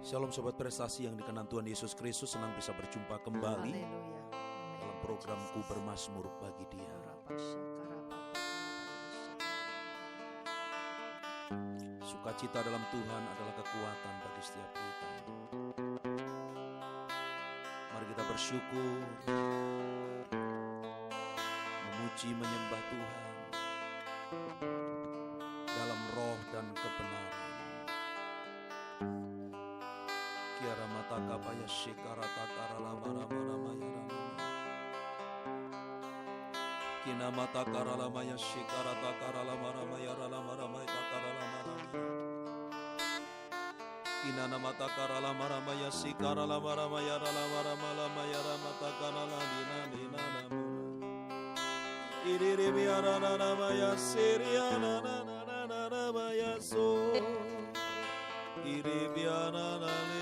Shalom Sobat Prestasi yang dikenan Tuhan Yesus Kristus, senang bisa berjumpa kembali dalam programku Bermazmur Bagi Dia. Sukacita dalam Tuhan adalah kekuatan bagi setiap kita. Mari kita bersyukur, memuji, menyembah Tuhan dalam roh dan kebenaran. Kiara mata kapaya shikara takara lama lama lama ya lama. Kina mata kara lama ya shikara takara lama lama ya lama lama takara lama lama. Kina nama takara lama lama ya shikara lama lama ya lama lama lama ya lama takara lama lina lama. Iri biara lama ya siria lama lama ya so. Iri biara lama.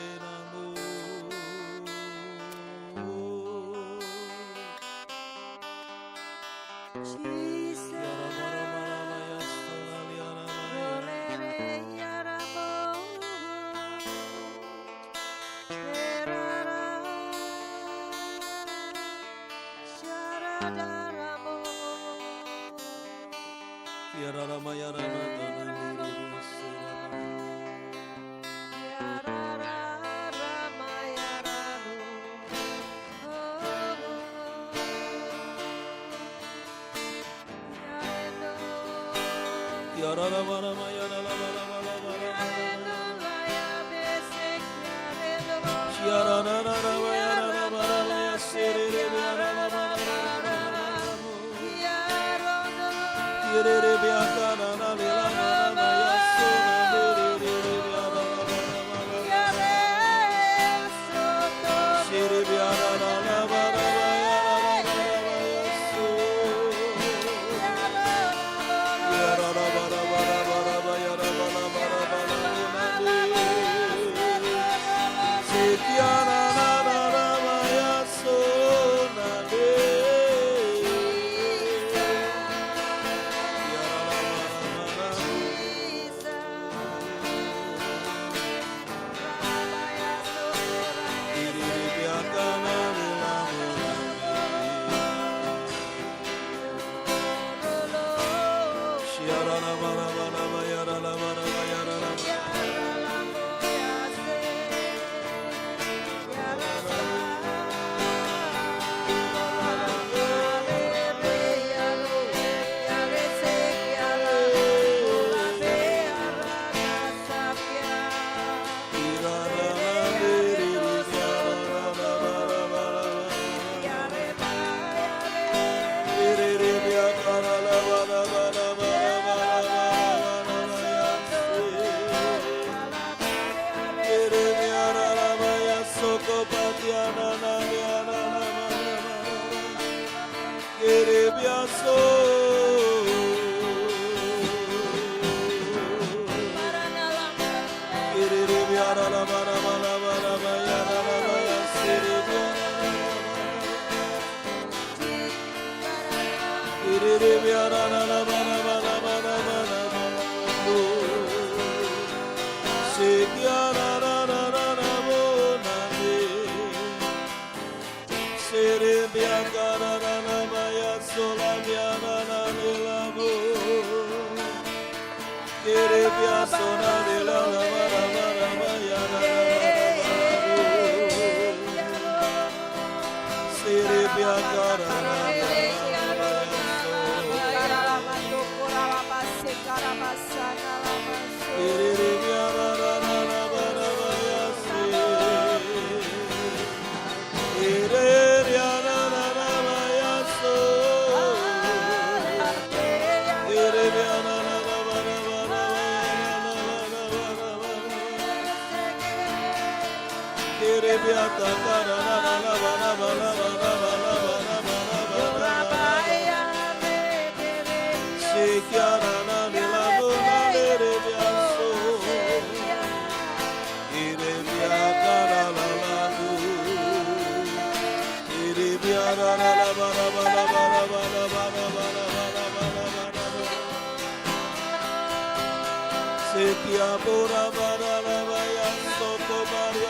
Setia pura bara la ya soko bara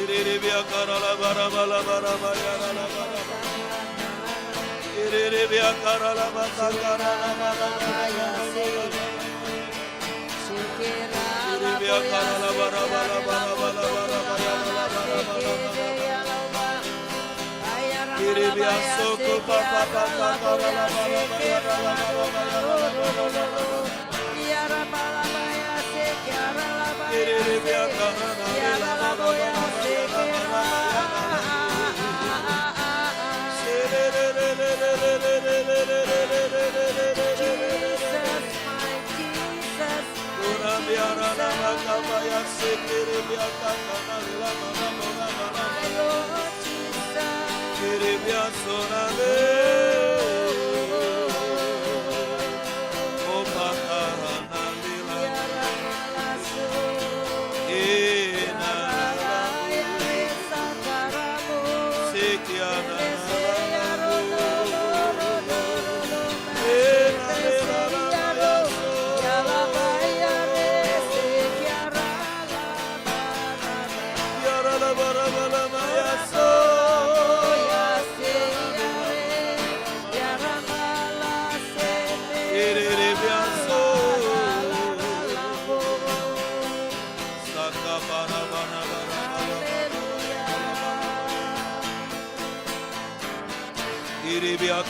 Selidiki aku, lihat hatiku, apakah ku sungguh mengasihi Yesus,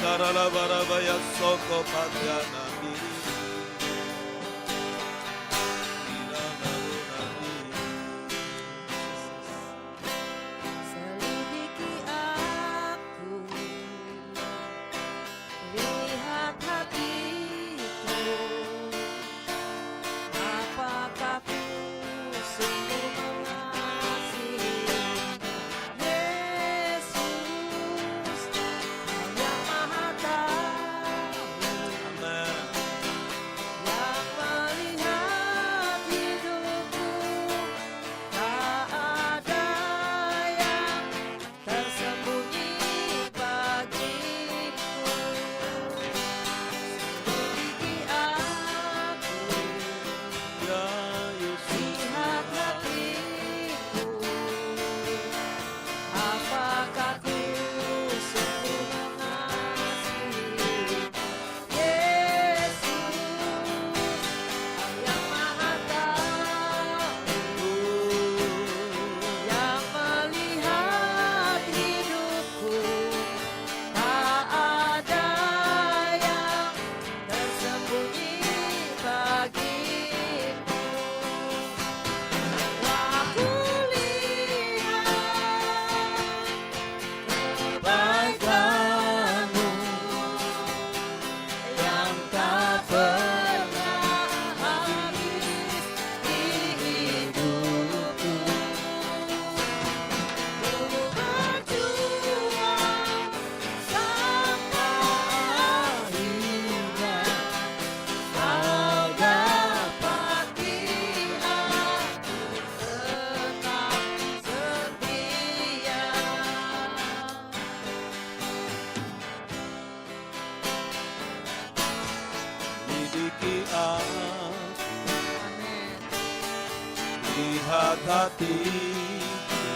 yang Maha Tahu, yang melihat hidupku, tak ada yang tersembunyi bagiku. Selidiki aku, lihat hatiku, apakah ku sungguh mengasihi Yesus, yang Maha Tahu, yang melihat hidupku, tak ada yang tersembunyi bagimu. Aku lihat kebaikanmu yang tak pernah habis di hidupku. Ku berjuang sampai akhirnya, kau dapati aku tetap setia. Lidiki aku, Amin. lihat hatiku,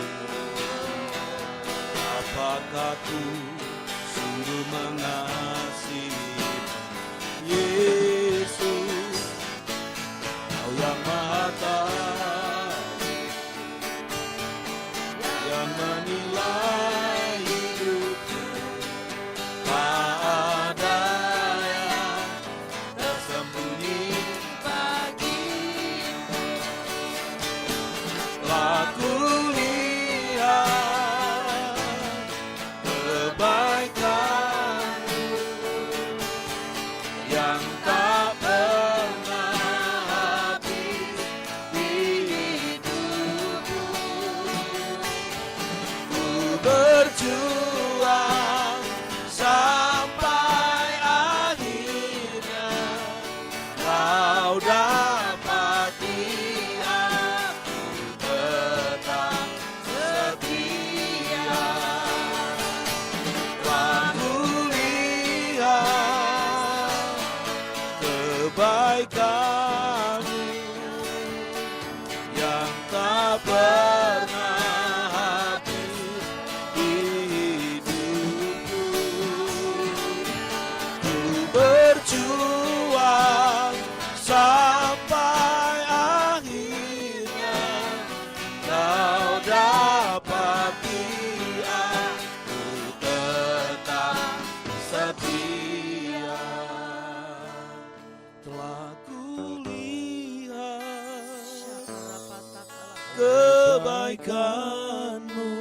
apakah ku sungguh mengasihi Yesus, Kau yang Maha Tahu, yang menilai hidupku, tak ada yang tersembunyi Bagimu Aku lihat kebaikan-Mu yang tak pernah habis di hidupku. Ku kebaikan-Mu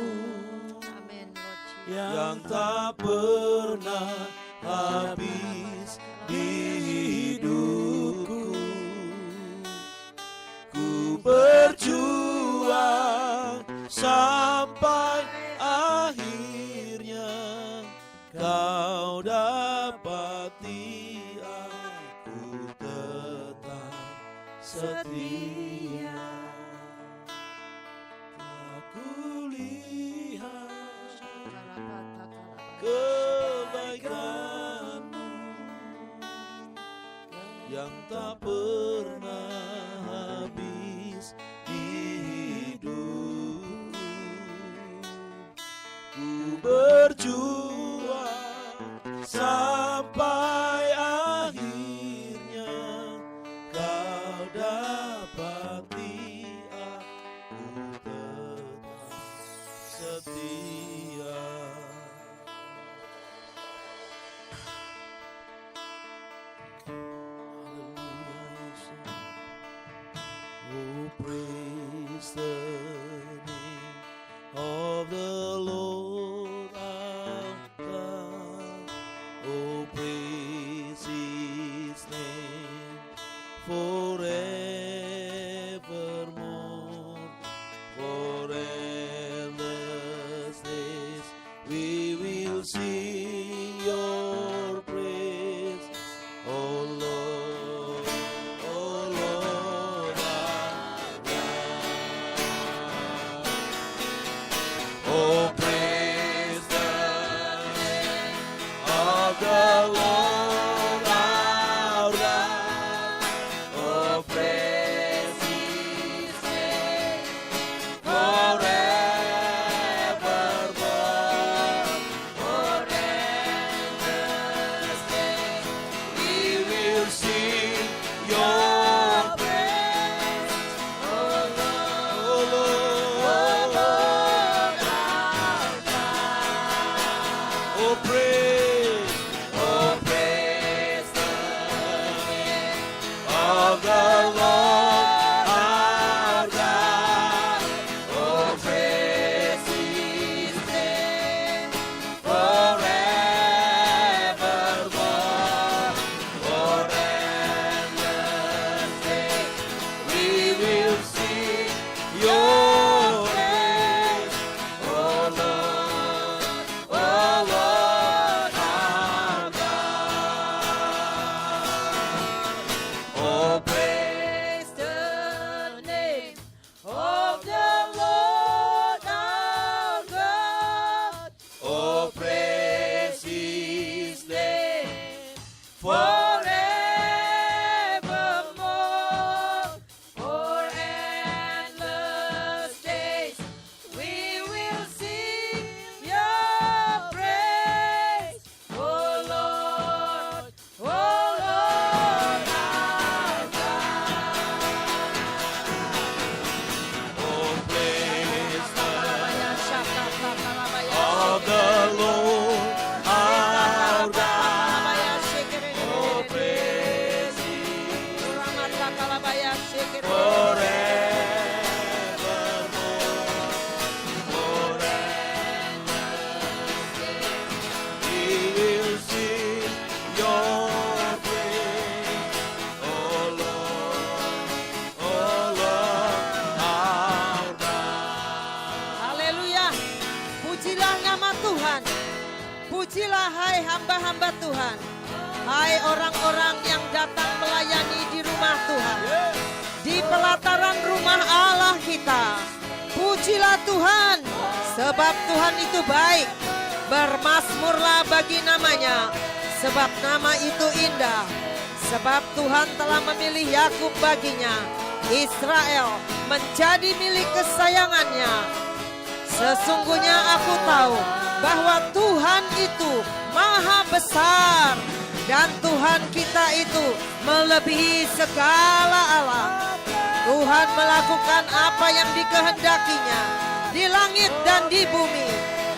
Amin, Lord Jesus. yang tak pernah habis di hidupku. Ku berjuang sampai akhirnya Kau dapati aku tetap setia. Aku lihat kebaikan-Mu yang tak pernah habis di hidupku. Ku berjuang sampai akhirnya Kau dapati aku tetap setia. Oh, praise the name of the Lord our God. Oh, praise His name forevermore. For endless days we will sing Your praise, oh Lord, oh Lord our God. Oh, praise the name of the Lord our God. Oh, praise His name forevermore. For endless days we will sing Your praise, oh Lord, our God. Oh, praise the name of the Lord our God. Oh, praise His name forevermore. For endless days we will sing Your praise, oh Lord, our God. Oh, Praise the name of the Lord our God. oh, praise His name Forevermore, for endless days, we will sing Your praise, oh Lord, our God. Oh, praise the Kalabaya shaka, kalabaya of the Lord our God. kalabaya shekere, Oh, praise His Ramata kalabaya shekere. forevermore. For endless days we will sing Your praise, oh Lord, our God. Haleluya. Pujilah nama Tuhan. Pujilah hai hamba-hamba Tuhan. Hai orang-orang yang datang melayani di rumah Tuhan. Di pelataran rumah Allah kita. Pujilah Tuhan. Sebab Tuhan itu baik. Bermasmurlah bagi namanya. Sebab nama itu indah. Sebab Tuhan telah memilih Yakub baginya. Israel menjadi milik kesayangannya. Sesungguhnya aku tahu bahwa Tuhan itu maha besar dan Tuhan kita itu melebihi segala Allah. Tuhan melakukan apa yang dikehendakinya di langit dan di bumi,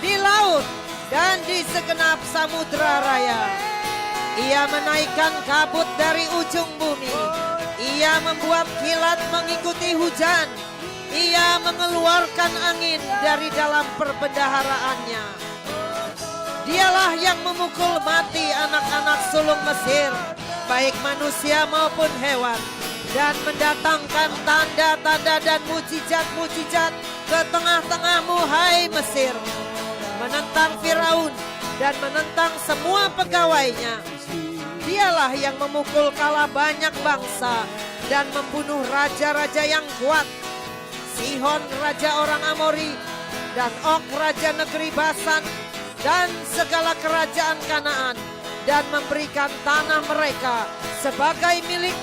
di laut dan di segenap samudra raya. Ia menaikkan kabut dari ujung bumi. Ia membuat kilat mengikuti hujan. Ia mengeluarkan angin dari dalam perbendaharaannya. Dialah yang memukul mati anak-anak sulung Mesir, baik manusia maupun hewan, dan mendatangkan tanda-tanda dan mujizat-mujizat ke tengah-tengahmu, hai Mesir, menentang Firaun dan menentang semua pegawainya. Dialah yang memukul kalah banyak bangsa dan membunuh raja-raja yang kuat, Sihon raja orang Amori, dan Og raja negeri Basan, dan segala kerajaan Kanaan, dan memberikan tanah mereka sebagai milik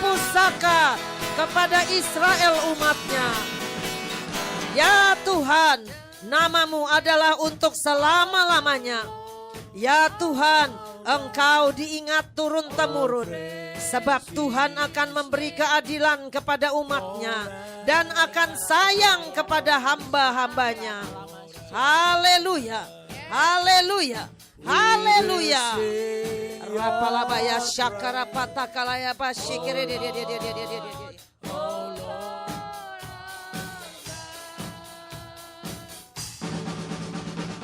pusaka kepada Israel umatnya. Ya Tuhan, namamu adalah untuk selama-lamanya. Ya Tuhan, Engkau diingat turun-temurun, sebab Tuhan akan memberi keadilan kepada umatnya dan akan sayang kepada hamba-hambanya. Haleluya, haleluya, haleluya. Rapalabaya syakarapata kalaya basyikire.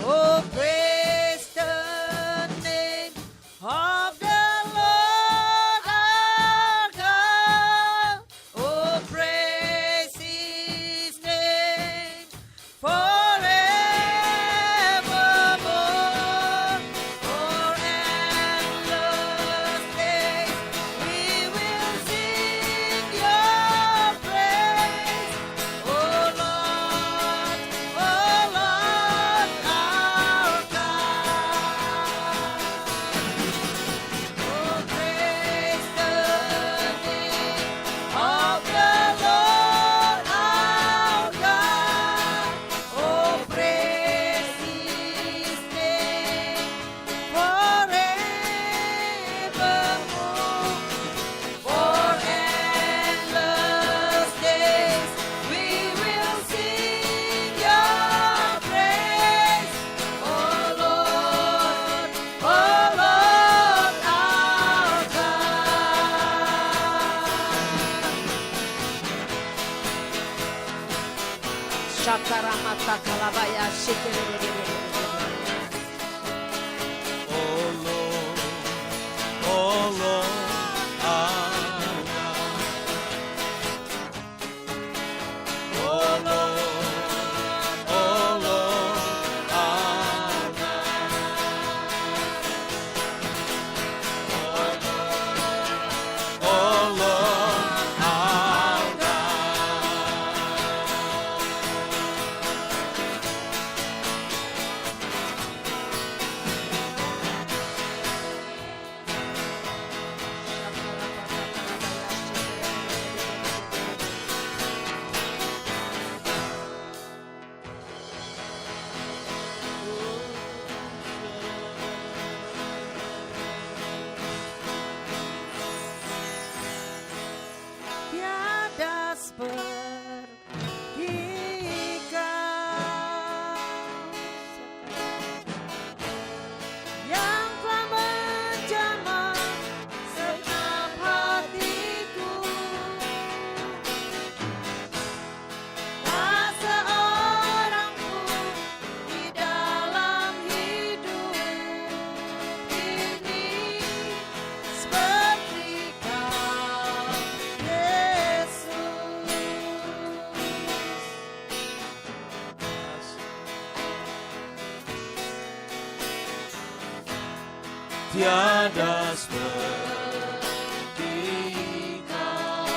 Oh, praise the name of the Lord our God. Oh, praise His name forevermore. For endless days we will sing Your praise. Oh Lord, our God. Oh, praise the name of the Lord our God. Oh, praise His name forevermore. For endless days we will sing Your praise. Oh Lord, our God. Shakaramata kalabaya shikere. Oh Lord, our God. Oh Lord, our God. Oh Lord, our Tiada seperti Kau, yang telah menjamah segenap hatiku. Tak seorang pun di dalam hidup ini seperti Kau, Yesus. Tiada seperti Kau,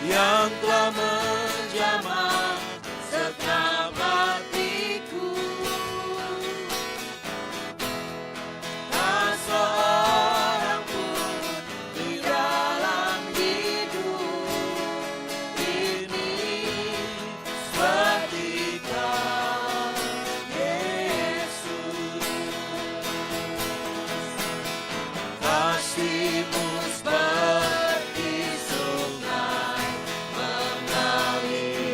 yang telah menjamah segenap hatiku. Tak seorang pun di dalam hidup ini seperti Kau, Yesus. Kasih-Mu seperti sungai mengalir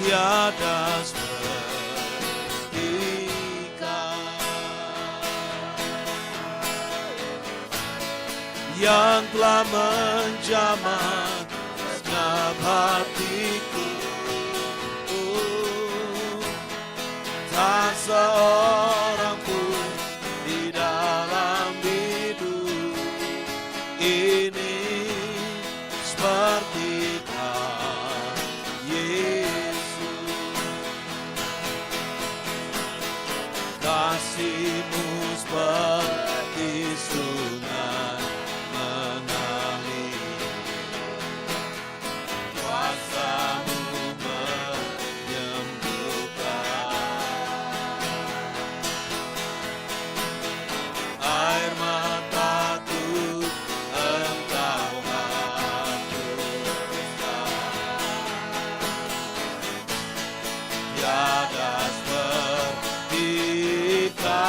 tiada seperti Kau, yang telah menjamah segenap hatiku. Tak seorang pun di dalam hidup ini seperti Kau, Yesus. Kasih-Mu seperti sungai mengalir, kuasa-Mu air mataku Engkau hapuskan. Tiada seperti Kau,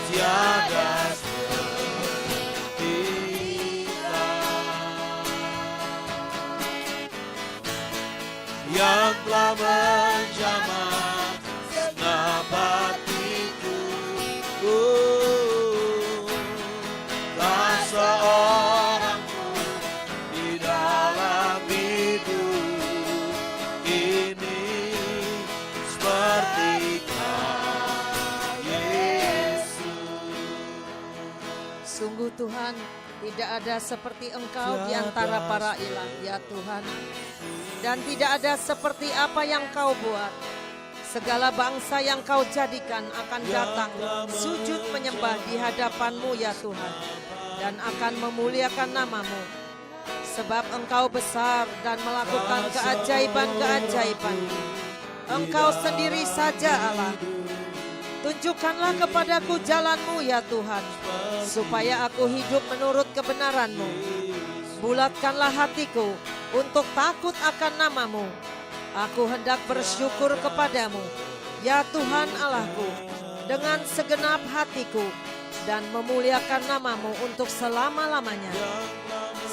tiada seperti Kau, yang telah menjamah hatiku. Tak seorang pun di dalam hidup ini seperti Kau, Yesus. Sungguh Tuhan, tidak ada seperti Engkau di antara para ilah, ya Tuhan. Dan tidak ada seperti apa yang Kau buat. Segala bangsa yang Kau jadikan akan datang sujud menyembah di hadapan-Mu ya Tuhan, dan akan memuliakan nama-Mu. Sebab Engkau besar dan melakukan keajaiban-keajaiban. Engkau sendiri saja Allah. Tunjukkanlah kepadaku jalan-Mu ya Tuhan, supaya aku hidup menurut kebenaran-Mu. Bulatkanlah hatiku untuk takut akan nama-Mu. Aku hendak bersyukur kepadamu, ya Tuhan Allahku, dengan segenap hatiku, dan memuliakan nama-Mu untuk selama-lamanya.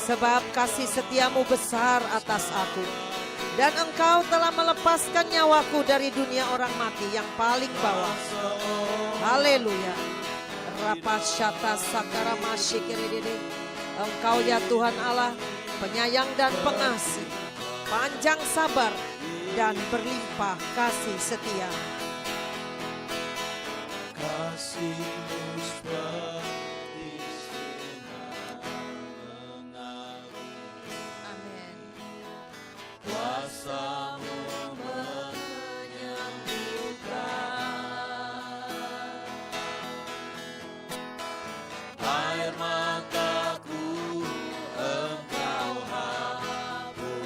Sebab kasih setiamu besar atas aku, dan Engkau telah melepaskan nyawaku dari dunia orang mati yang paling bawah. Haleluya. Rapasyata sakaramasyikiridi. Engkau ya Tuhan Allah, penyayang dan pengasih, panjang sabar, dan berlimpah kasih setia. Kasih-Mu seperti sungai mengalir. Amin. Kuasa-Mu menyembuhkan. Air mataku Engkau hapuskan.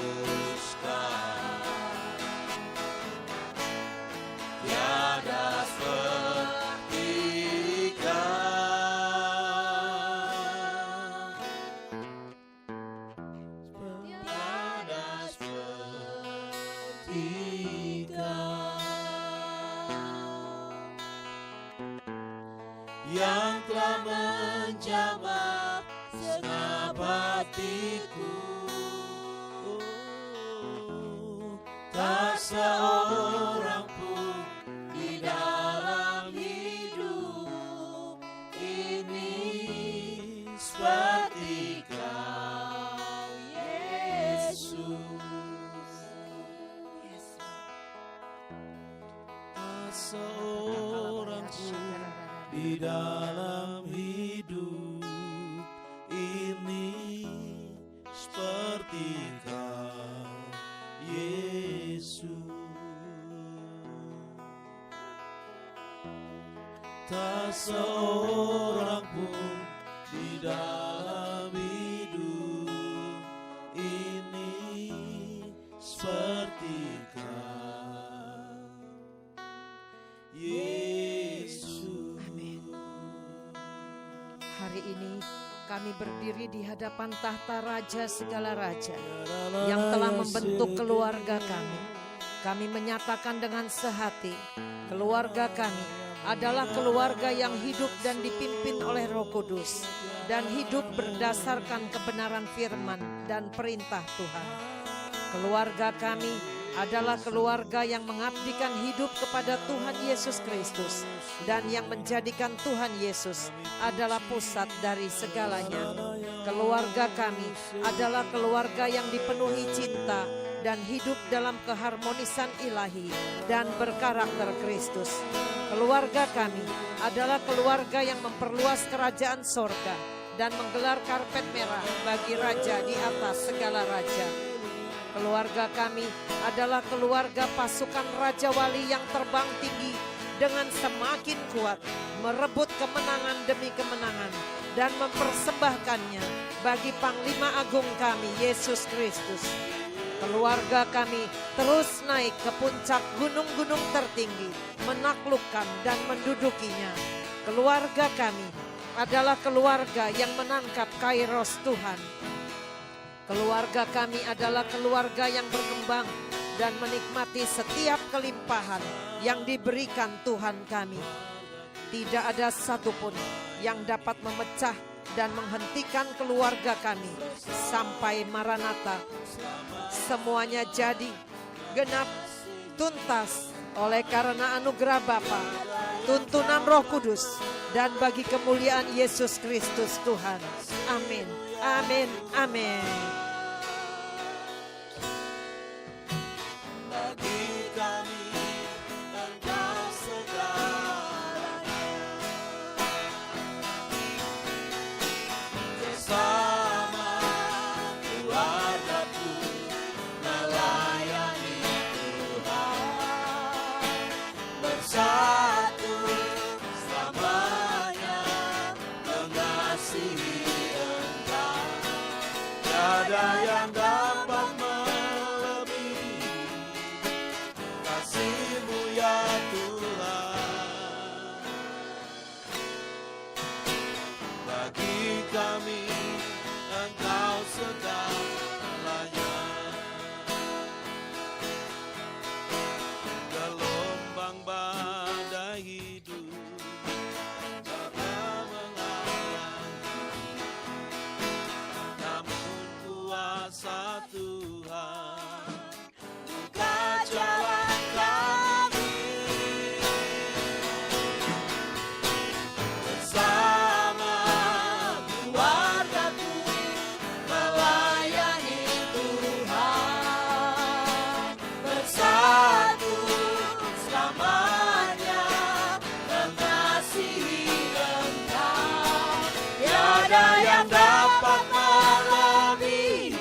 Tiada seperti Kau, tiada seperti Kau, yang telah menjamah segenap hatiku. Tak seorang pun di dalam hidup ini seperti Kau, Yesus. Tak seorang pun di dalam hidup ini seperti Kau, Yesus. Tak seorang pun di dalam hidup ini seperti Kau, Yesus. Hari ini kami berdiri di hadapan tahta Raja segala raja yang telah membentuk keluarga kami. Kami menyatakan dengan sehati, keluarga kami adalah keluarga yang hidup dan dipimpin oleh Roh Kudus dan hidup berdasarkan kebenaran firman dan perintah Tuhan. Keluarga kami adalah keluarga yang mengabdikan hidup kepada Tuhan Yesus Kristus dan yang menjadikan Tuhan Yesus adalah pusat dari segalanya. Keluarga kami adalah keluarga yang dipenuhi cinta dan hidup dalam keharmonisan ilahi dan berkarakter Kristus. Keluarga kami adalah keluarga yang memperluas kerajaan sorga dan menggelar karpet merah bagi raja di atas segala raja. Keluarga kami adalah keluarga pasukan Raja Wali yang terbang tinggi dengan semakin kuat merebut kemenangan demi kemenangan dan mempersembahkannya bagi Panglima Agung kami, Yesus Kristus. Keluarga kami terus naik ke puncak gunung-gunung tertinggi, menaklukkan dan mendudukinya. Keluarga kami adalah keluarga yang menangkap kairos Tuhan. Keluarga kami adalah keluarga yang berkembang dan menikmati setiap kelimpahan yang diberikan Tuhan kami. Tidak ada satupun yang dapat memecah dan menghentikan keluarga kami sampai Maranatha. Semuanya jadi, genap, tuntas oleh karena anugerah Bapa, tuntunan Roh Kudus, dan bagi kemuliaan Yesus Kristus Tuhan. Amin. Amin, amin. Bagi kami Engkau segalanya, bersama keluargaku melayani Tuhan, bersatu selamanya mengasihi Engkau. Tiada yang dapat melebihi kasih-Mu ya Tuhan. Bagi kami Engkau segalanya. Gelombang badai hidup dapat menghalangi, namun kuasa Tuhan buka jalan kami. Bersama keluargaku melayani Tuhan, bersatu selamanya mengasihi Engkau. Tiada yang dapat melebihi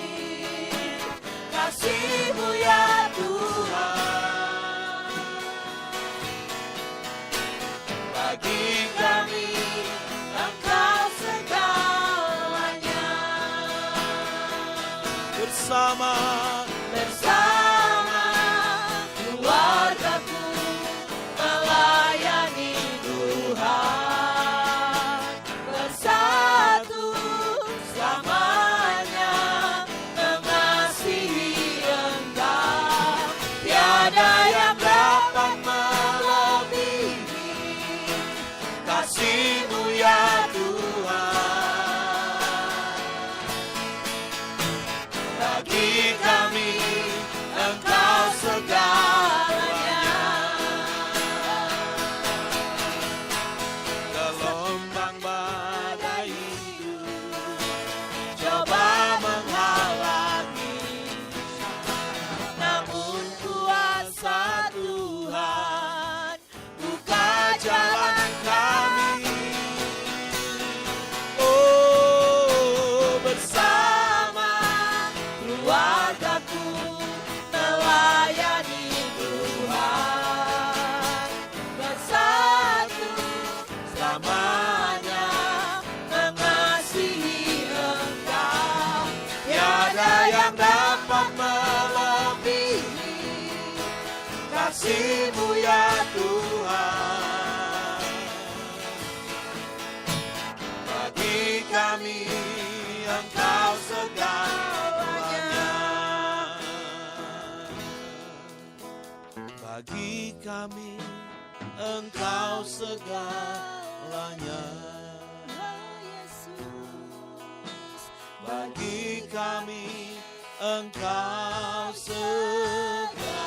kasih-Mu ya Tuhan. Bagi kami Engkau segalanya. Bersama keluargaku melayani Tuhan, bersatu selamanya mengasihi Engkau. Tiada yang dapat melebihi kasih-Mu ya Tuhan. Bagi kami Engkau segalanya. Gelombang badai hidup coba menghalangi, namun kuasa Tuhan buka jalan kami. Oh, bersama keluargaku melayani Tuhan, bersatu selamanya mengasihi Engkau. Tiada yang dapat melebihi kasih-Mu ya Tuhan. Bagi kami Engkau segalanya. Bagi kami Engkau segalanya. Bagi kami Engkau segalanya.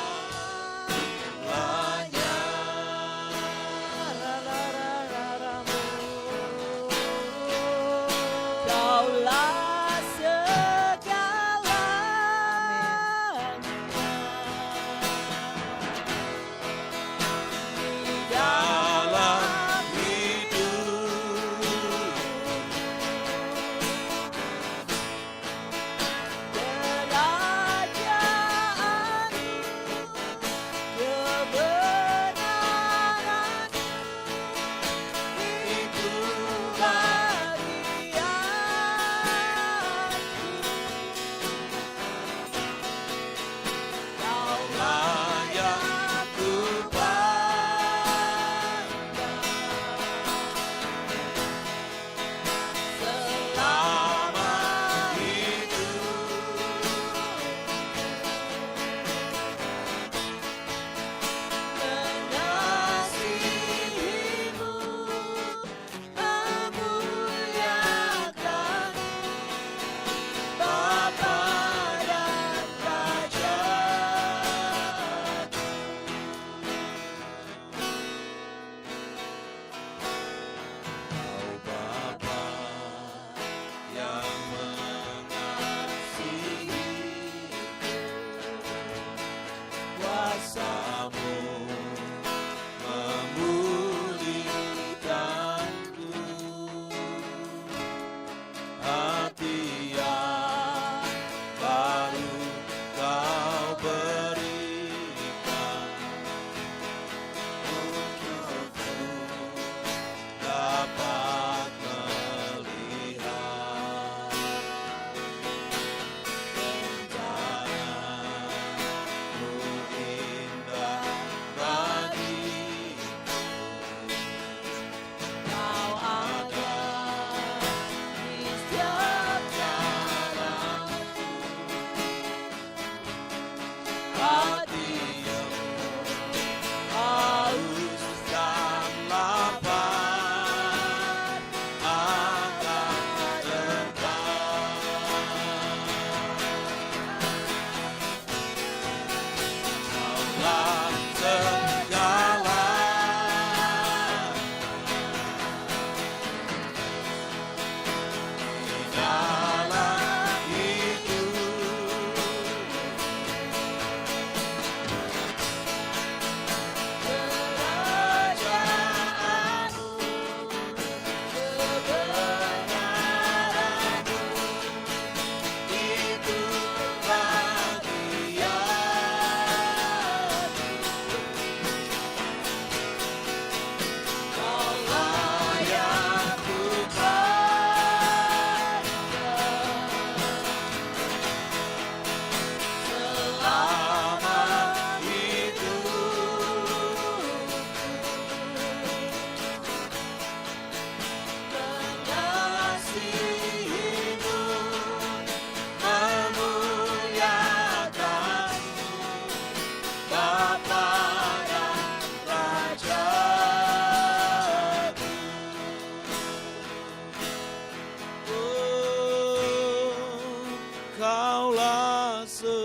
Kaulah segalanya.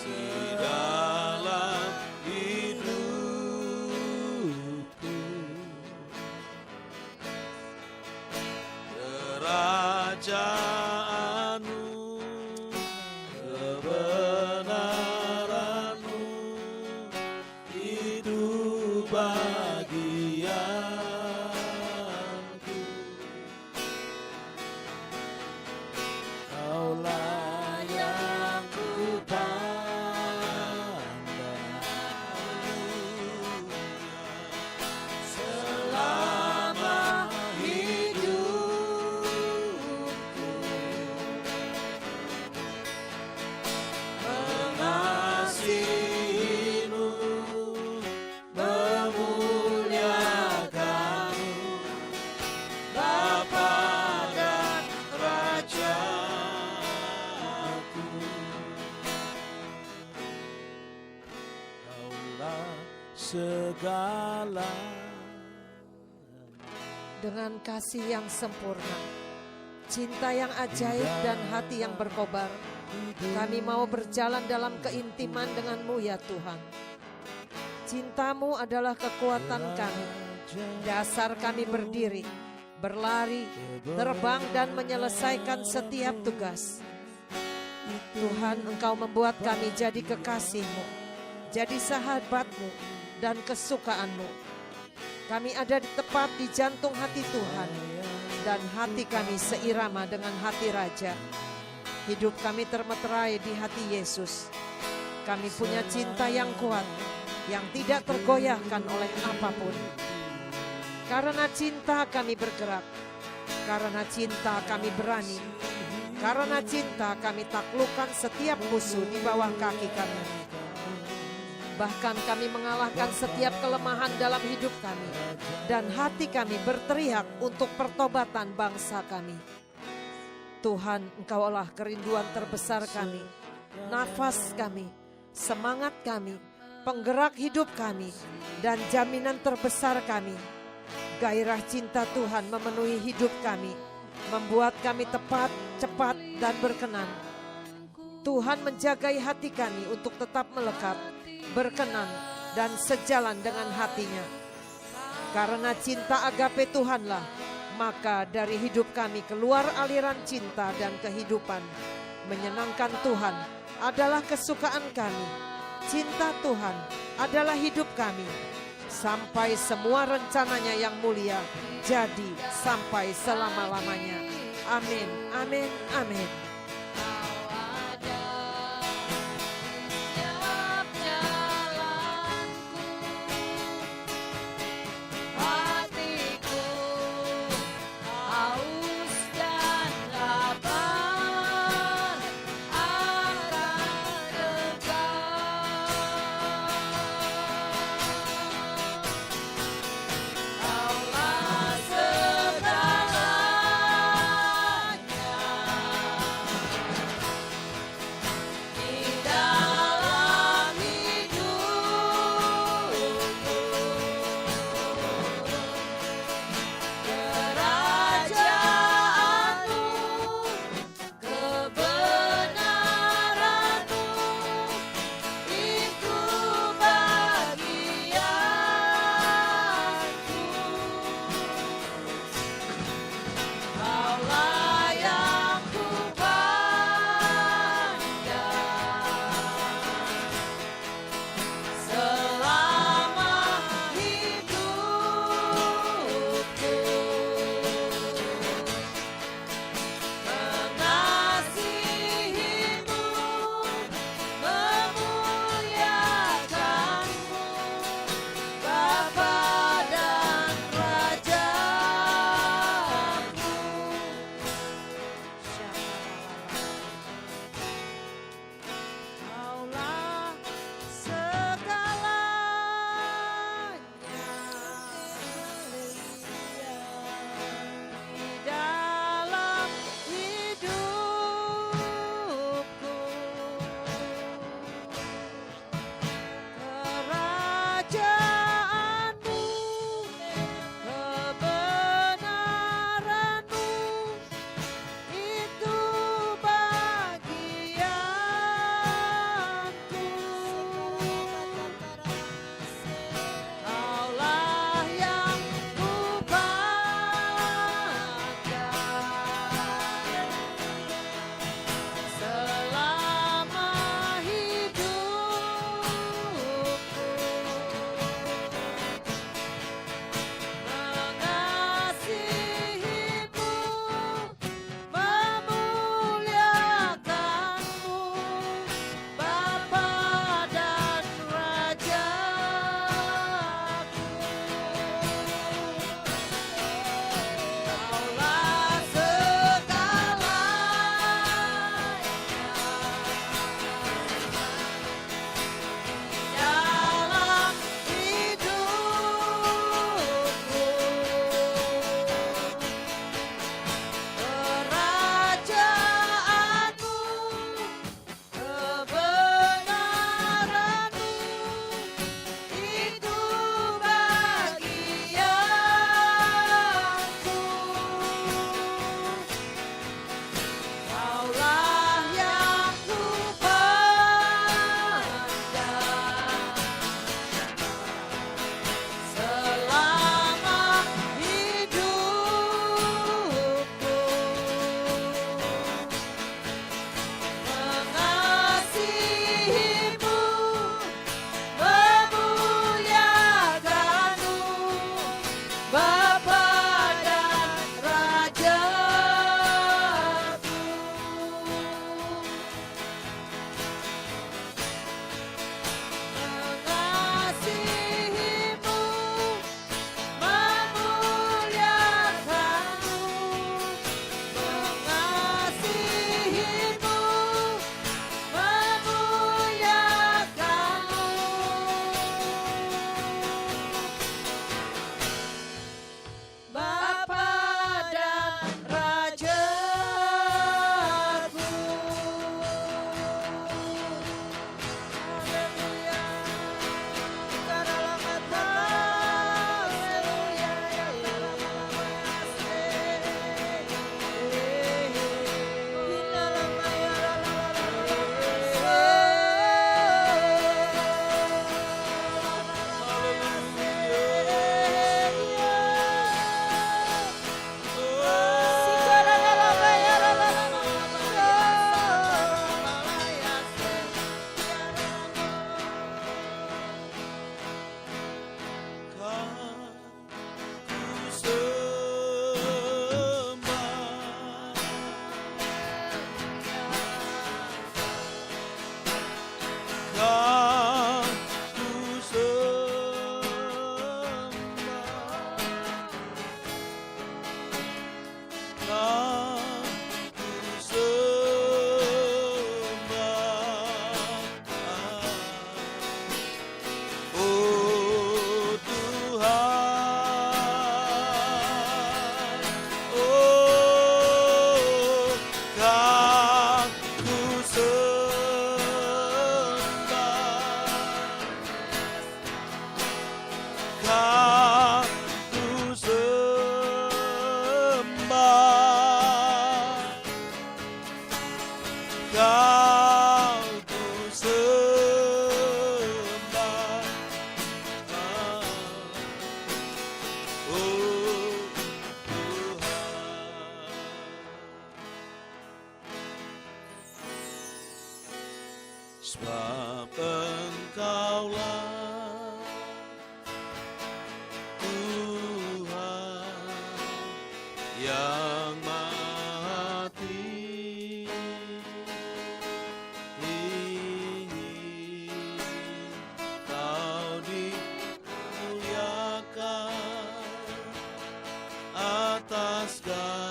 Di Dalam hidup segala. Dengan kasih yang sempurna, cinta yang ajaib dan hati yang berkobar, kami mau berjalan dalam keintiman dengan-Mu ya Tuhan. Cinta-Mu adalah kekuatan kami, dasar kami berdiri, berlari, terbang dan menyelesaikan setiap tugas. Tuhan, Engkau membuat kami jadi kekasih-Mu, jadi sahabat-Mu dan kesukaan-Mu. Kami ada tepat di jantung hati Tuhan, dan hati kami seirama dengan hati Raja. Hidup kami termeterai di hati Yesus. Kami punya cinta yang kuat, yang tidak tergoyahkan oleh apapun. Karena cinta kami bergerak, karena cinta kami berani, karena cinta kami taklukkan setiap musuh di bawah kaki kami. Bahkan kami mengalahkan setiap kelemahan dalam hidup kami, dan hati kami berteriak untuk pertobatan bangsa kami. Tuhan, Engkaulah kerinduan terbesar kami, nafas kami, semangat kami, penggerak hidup kami, dan jaminan terbesar kami. Gairah cinta Tuhan memenuhi hidup kami, membuat kami tepat, cepat, dan berkenan. Tuhan menjagai hati kami untuk tetap melekat, berkenan, dan sejalan dengan hatinya. Karena cinta agape Tuhanlah, maka dari hidup kami keluar aliran cinta dan kehidupan. Menyenangkan Tuhan adalah kesukaan kami. Cinta Tuhan adalah hidup kami. Sampai semua rencananya yang mulia jadi sampai selama-lamanya. Amin, amin, amin. sebab Engkaulah Tuhan yang Maha Tinggi. Kau dimuliakan atas segala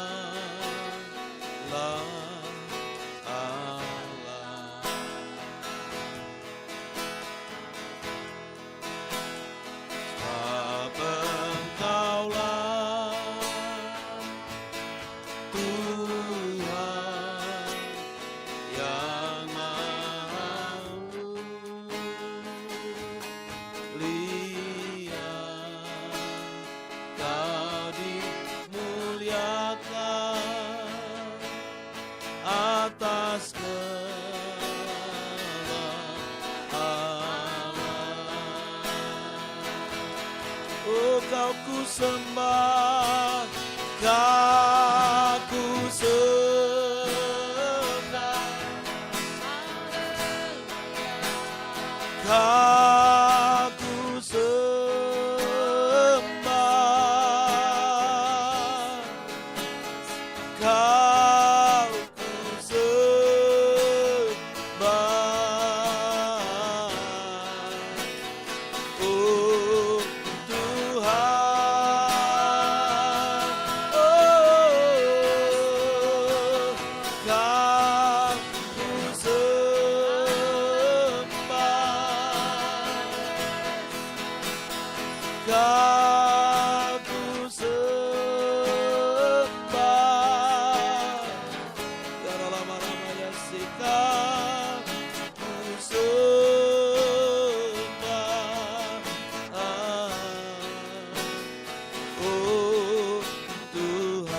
Allah. Sebab Engkaulah Tuhan yang Maha Mulia. Kau dimuliakan atas segala Allah. Oh, Kau ku sembah, Kau ku sembah, Kau ku sembah, Kau ku sembah. Oh Tuhan, oh Kau ku sembah, Kau ku sembah. Ya lama-lama ya sikap ku sembah. Oh Tuhan,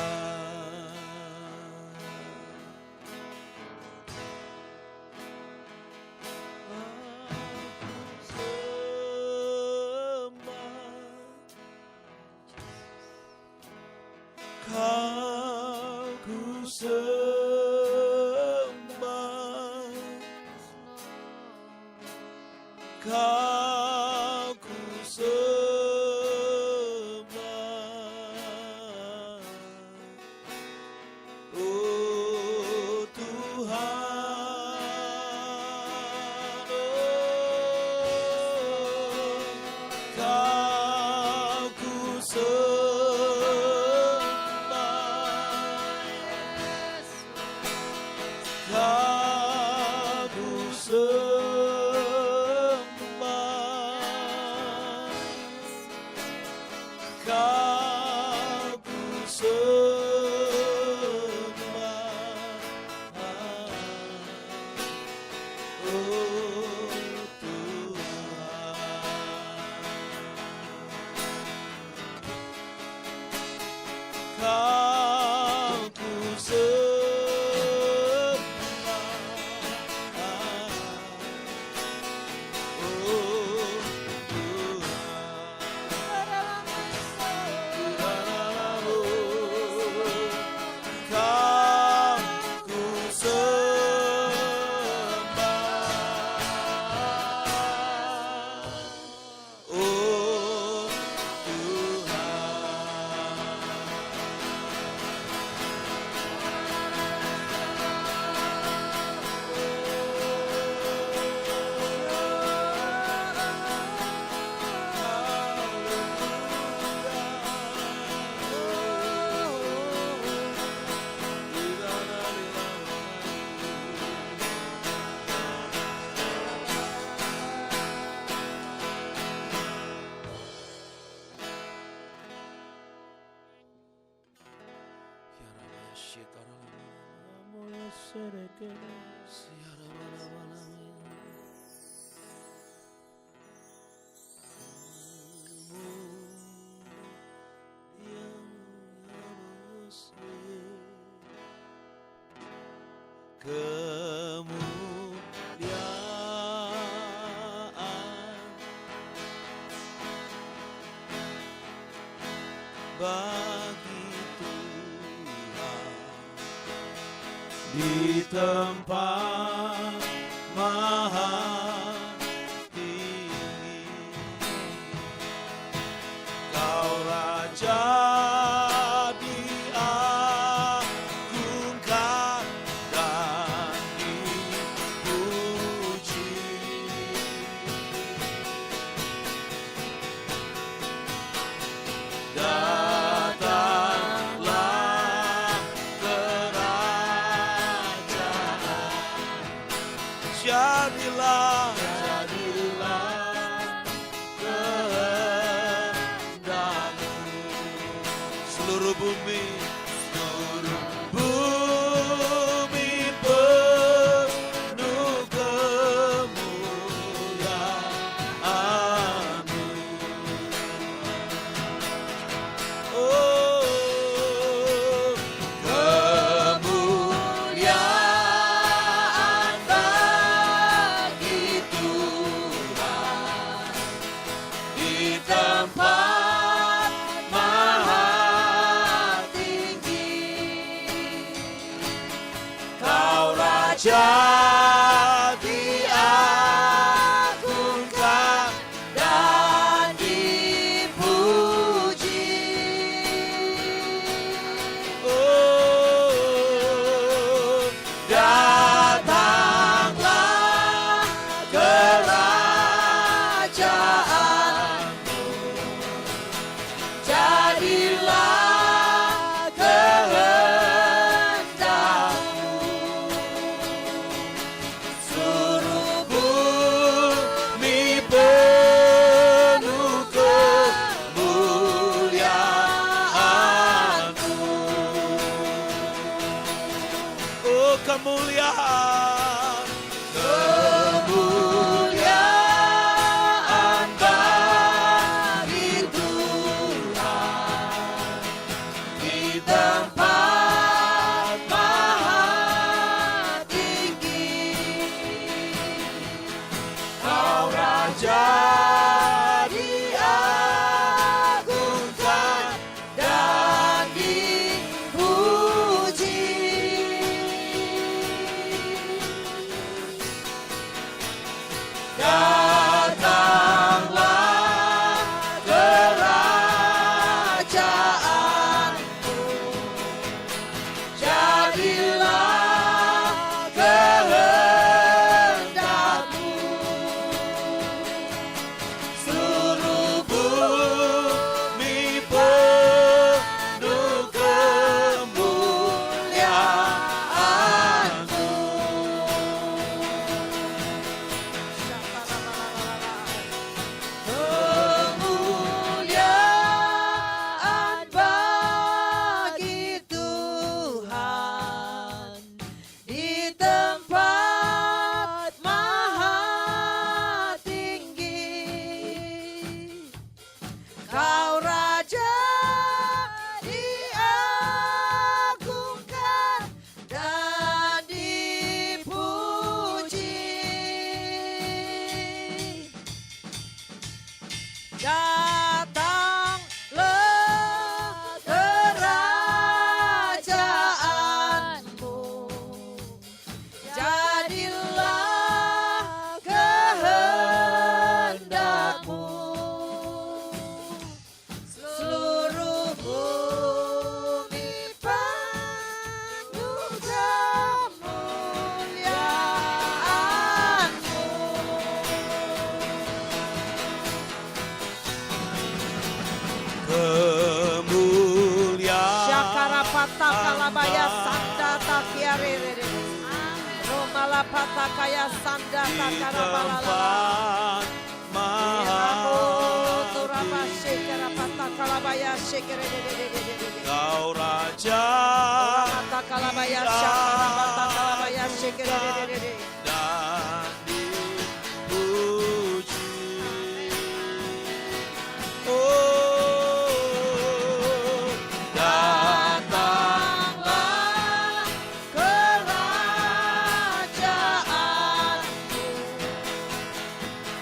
Kau ku sembah, Kau ku sembah. Oh Tuhan, oh Kau ku sembah, Kau ku sembah, Kau ku sembah. Oh Tuhan, Kau ku sembah. Oh Tuhan, Kau ku sembah. Oh kemuliaan bagi Tuhan di tempat maha diagungkan dan dipuji. Datanglah kerajaanmu, jadilah kehendakmu, seluruh bumi penuh kemuliaan-Mu. Kemuliaan bagi Tuhan di tempat maha tinggi. Kau Raja diagungkan dan dipuji. Datanglah kerajaanmu, jadilah kehendakmu, seluruh bumi penuh kemuliaan-Mu. Kemuliaan Syakarapata kalabaya sanda takiare. Romala pata kaya sanda di takarabalala. tempat maha tinggi. Kau Raja dan dipuji. Oh, Datanglah kerajaanmu,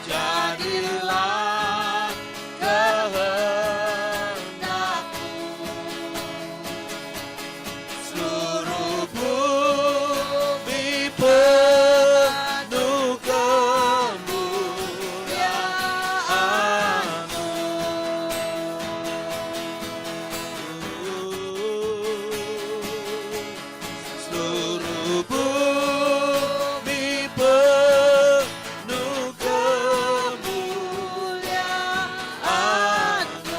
jadilah kehendakmu, seluruh bumi penuh kemuliaan-Mu. Seluruh bumi penuh kemuliaan-Mu.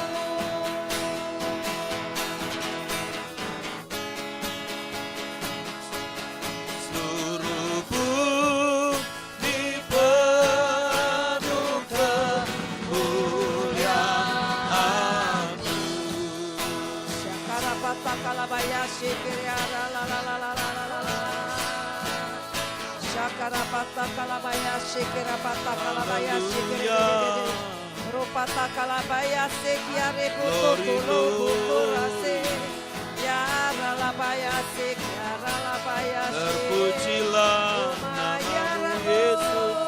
Seluruh bumi penuh kemuliaan-Mu. Syakarapata kalabaya shikiriara la la la la la la la la. Syakarapata kalabaya shikirapata kalabaya shikiri. Rupata kalabaya sekiare bukuru bukurase. Yara labaya sekiara labaya se. Terpujilah namamu Yesus.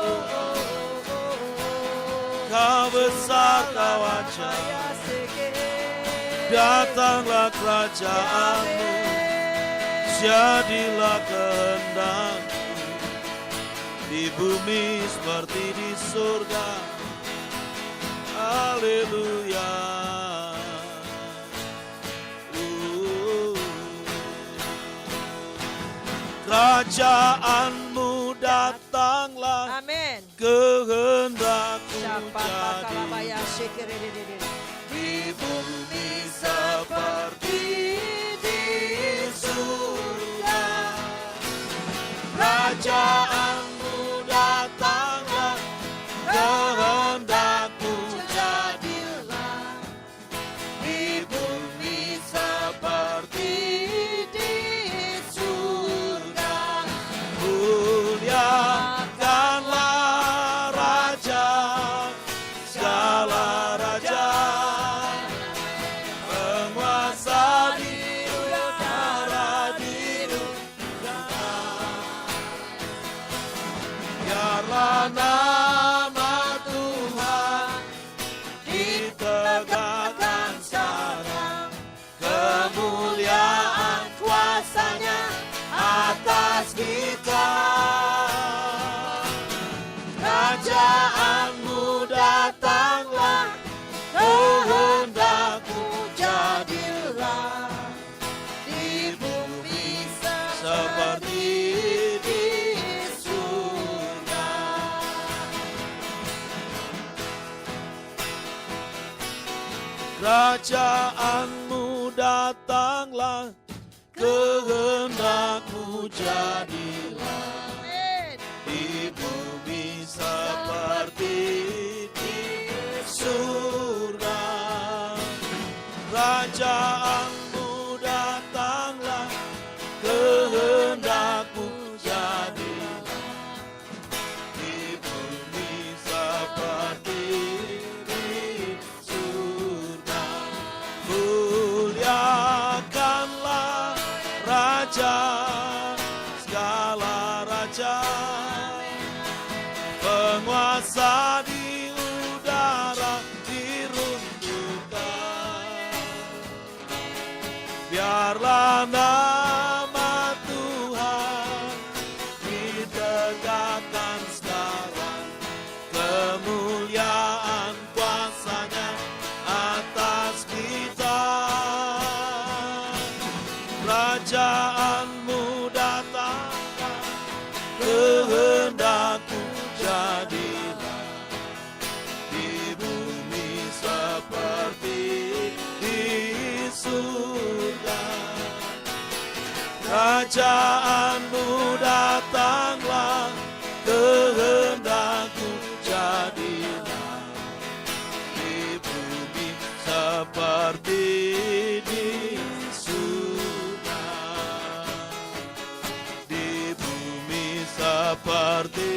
Kau besar, kau ajaib. Datanglah kerajaanmu, jadilah kehendakmu di bumi seperti di surga. Haleluya. Kerajaanmu datanglah, Amin. kehendakmu Syapata jadi kalabaya shikiri. di bumi seperti di surga. Kerajaanmu datanglah, kehendakmu jadilah di bumi seperti di surga. Muliakanlah Raja, segala raja, penguasa di udara, di dunia. Kerajaanmu datanglah, kehendakmu jadilah Amin. di bumi seperti di surga. Kerajaanmu datanglah, kehendakmu jadilah di bumi seperti di surga. Muliakanlah Raja, segala raja, penguasa di udara diruntuhkan. Biarlah nama Tuhan ditegakkan sekarang, kemuliaan kuasanya atas kita. Kerajaanmu datangkan, kehendakmu jadilah di bumi seperti di surga. Kerajaanmu datanglah, kehendakmu jadilah di bumi seperti di surga. Di bumi seperti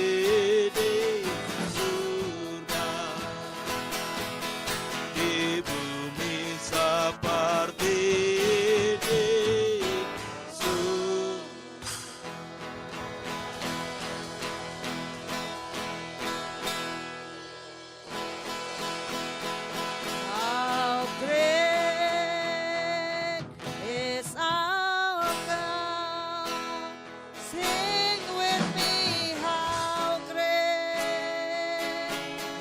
di surga. Di bumi seperti di surga. How great is our God. Sing with me, how great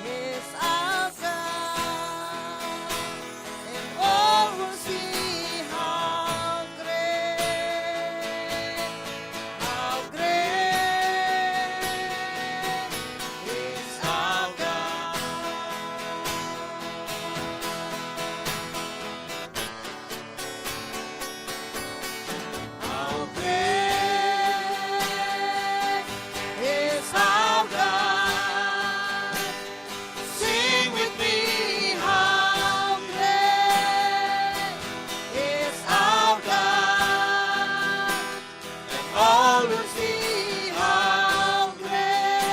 is our God. And all will see how great is our God. How great Is our God. Sing with me, how great is our God. And all will see how great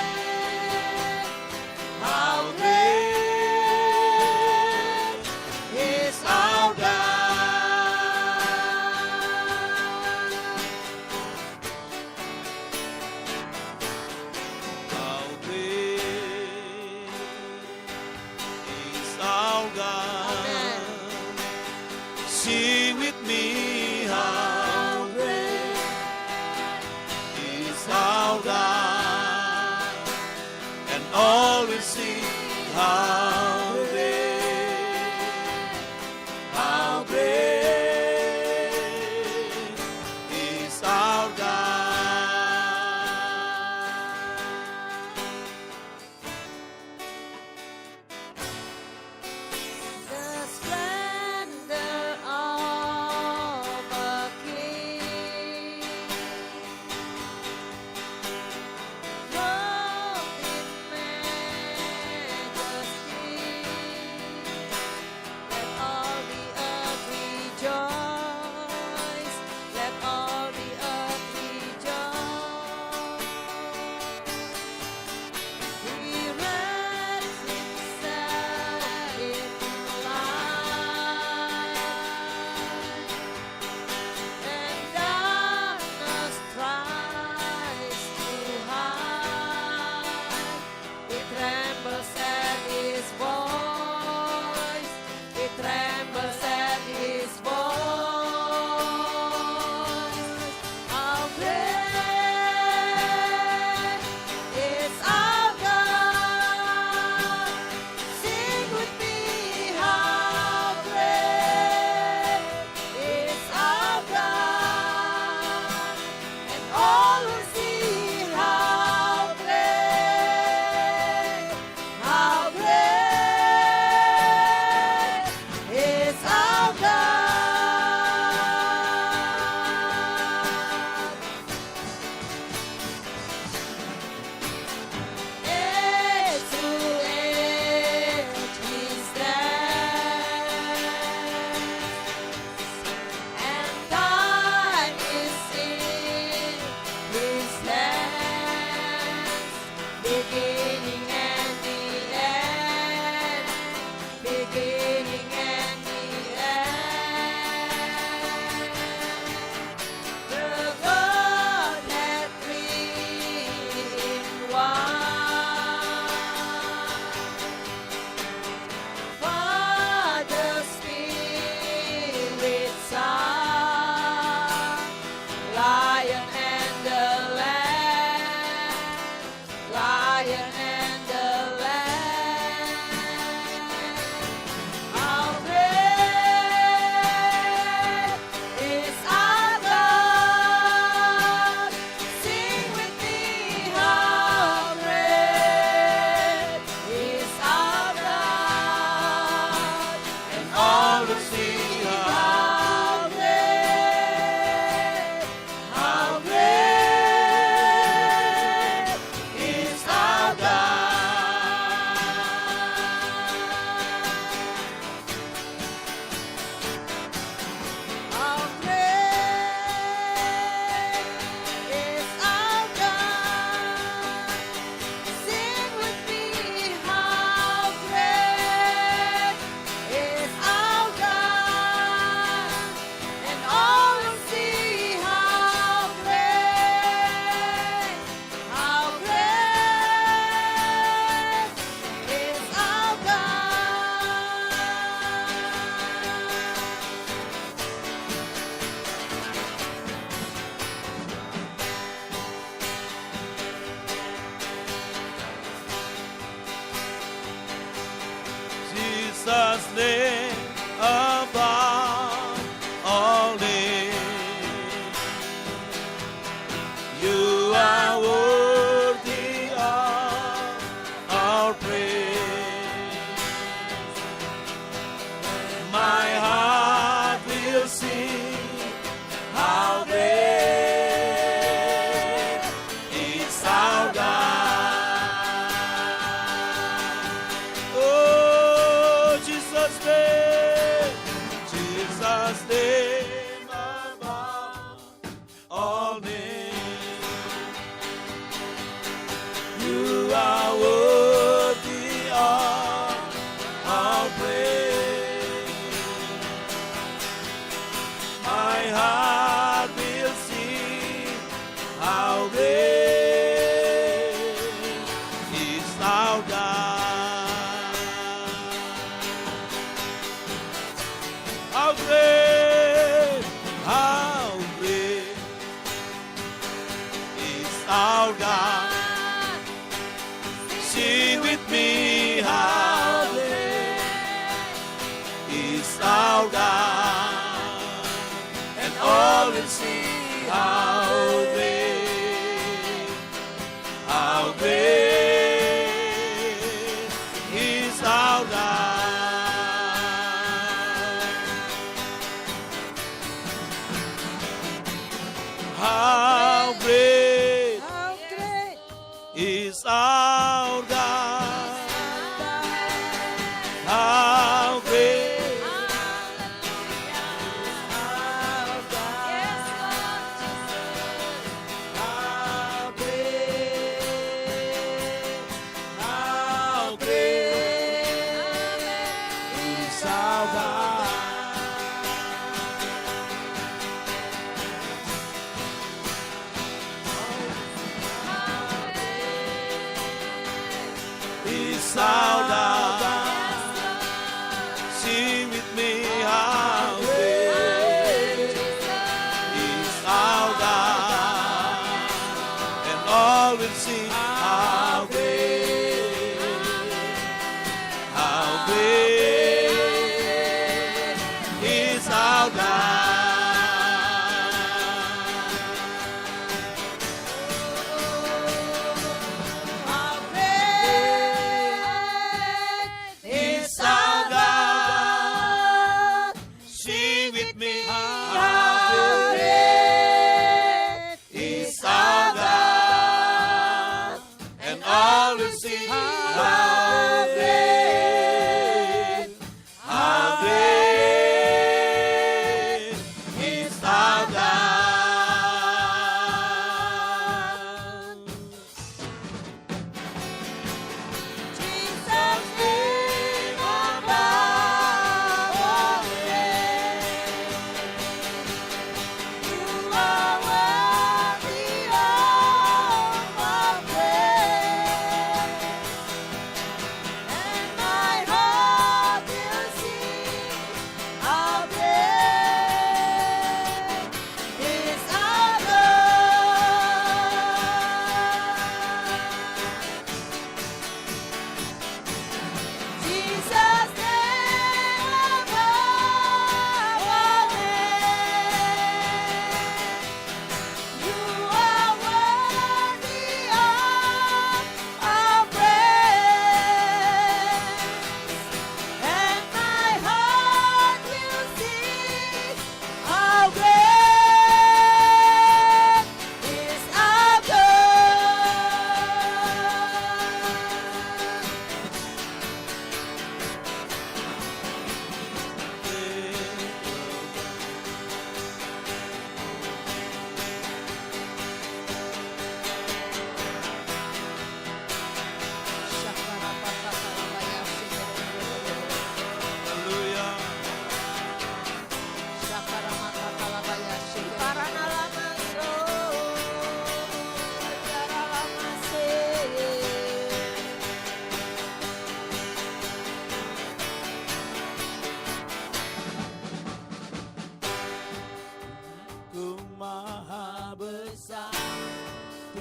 is our God. How great is our God. Amen. Sing with me, how great is our God. And all will see how great is our God. The splendor of a king, clothed in majesty. see how great is our God. How great is our God. Sing with me, how great is our God. And all will see how great is our God. Jesus' name above all names. You are worthy of our praise. My heart will sing how great is our God. Oh, Jesus' name above all names. You are worthy of our praise. My heart will sing how great is our God. How great is our God. Sing with me, how great is our God. And all will see how great is our God. How great is our God. How great how great is our God. Is our God. Sing with me, how great is our God. And all will sing, how great is our God. How great is our God. Sing with me, How great is our God. And all will sing, how great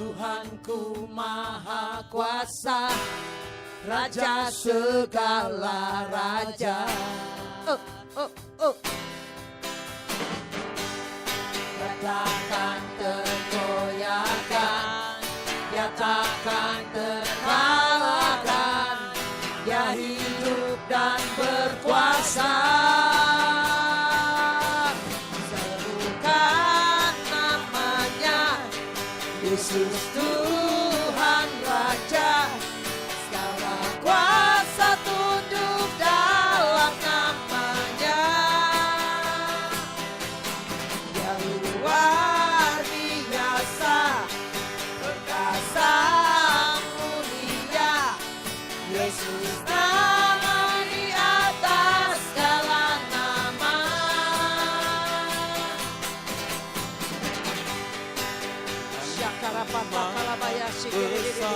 Tuhanku Maha Kuasa, Raja segala raja. Dia takkan tergoyahkan, dia takkan terkalahkan, dia hidup dan berkuasa. Serukan namanya, Yesus Tuhan Raja, segala kuasa tunduk dalam namanya. Dia luar biasa, perkasa mulia, Yesus nama di atas segala nama. Syakarapatakalabaya shikiriri.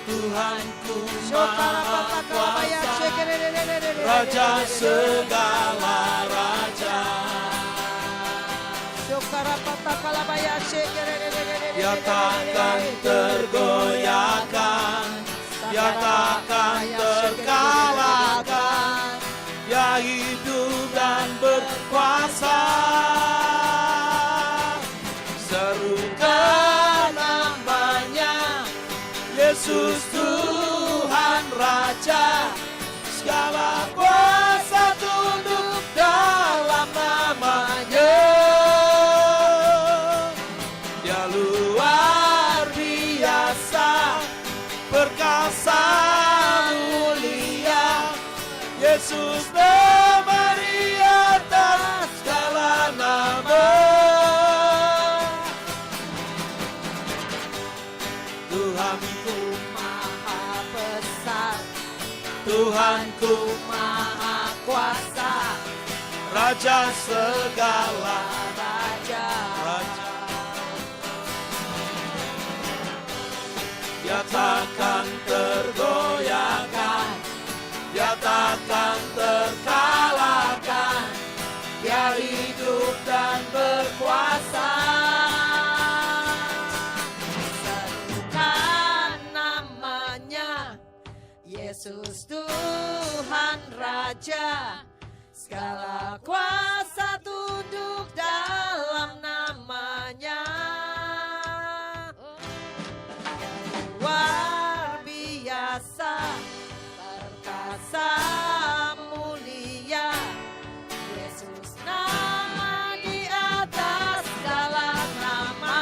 Tuhanku Maha Syakarapatakalabaya Kuasa, shikiriri. Raja segala raja. Syakarapatakalabaya shikiriri. Dia takkan tergoyahkan, dia takkan terkalahkan, dia hidup dan berkuasa. Serukan namanya, Yesus Tuhan Raja, segala kuasa tunduk dalam namanya. Dia luar biasa, perkasa mulia, Yesus nama di atas segala nama. Tuhanku Maha besar, Tuhanku Maha kuasa, Raja segala Raja. raja. Dia takkan tergoyahkan, dia takkan terkalahkan, dia hidup dan berkuasa. Serukan namanya, Yesus Tuhan Raja, segala kuasa tunduk dalam namanya. Luar biasa, perkasa mulia, Yesus nama di atas segala nama.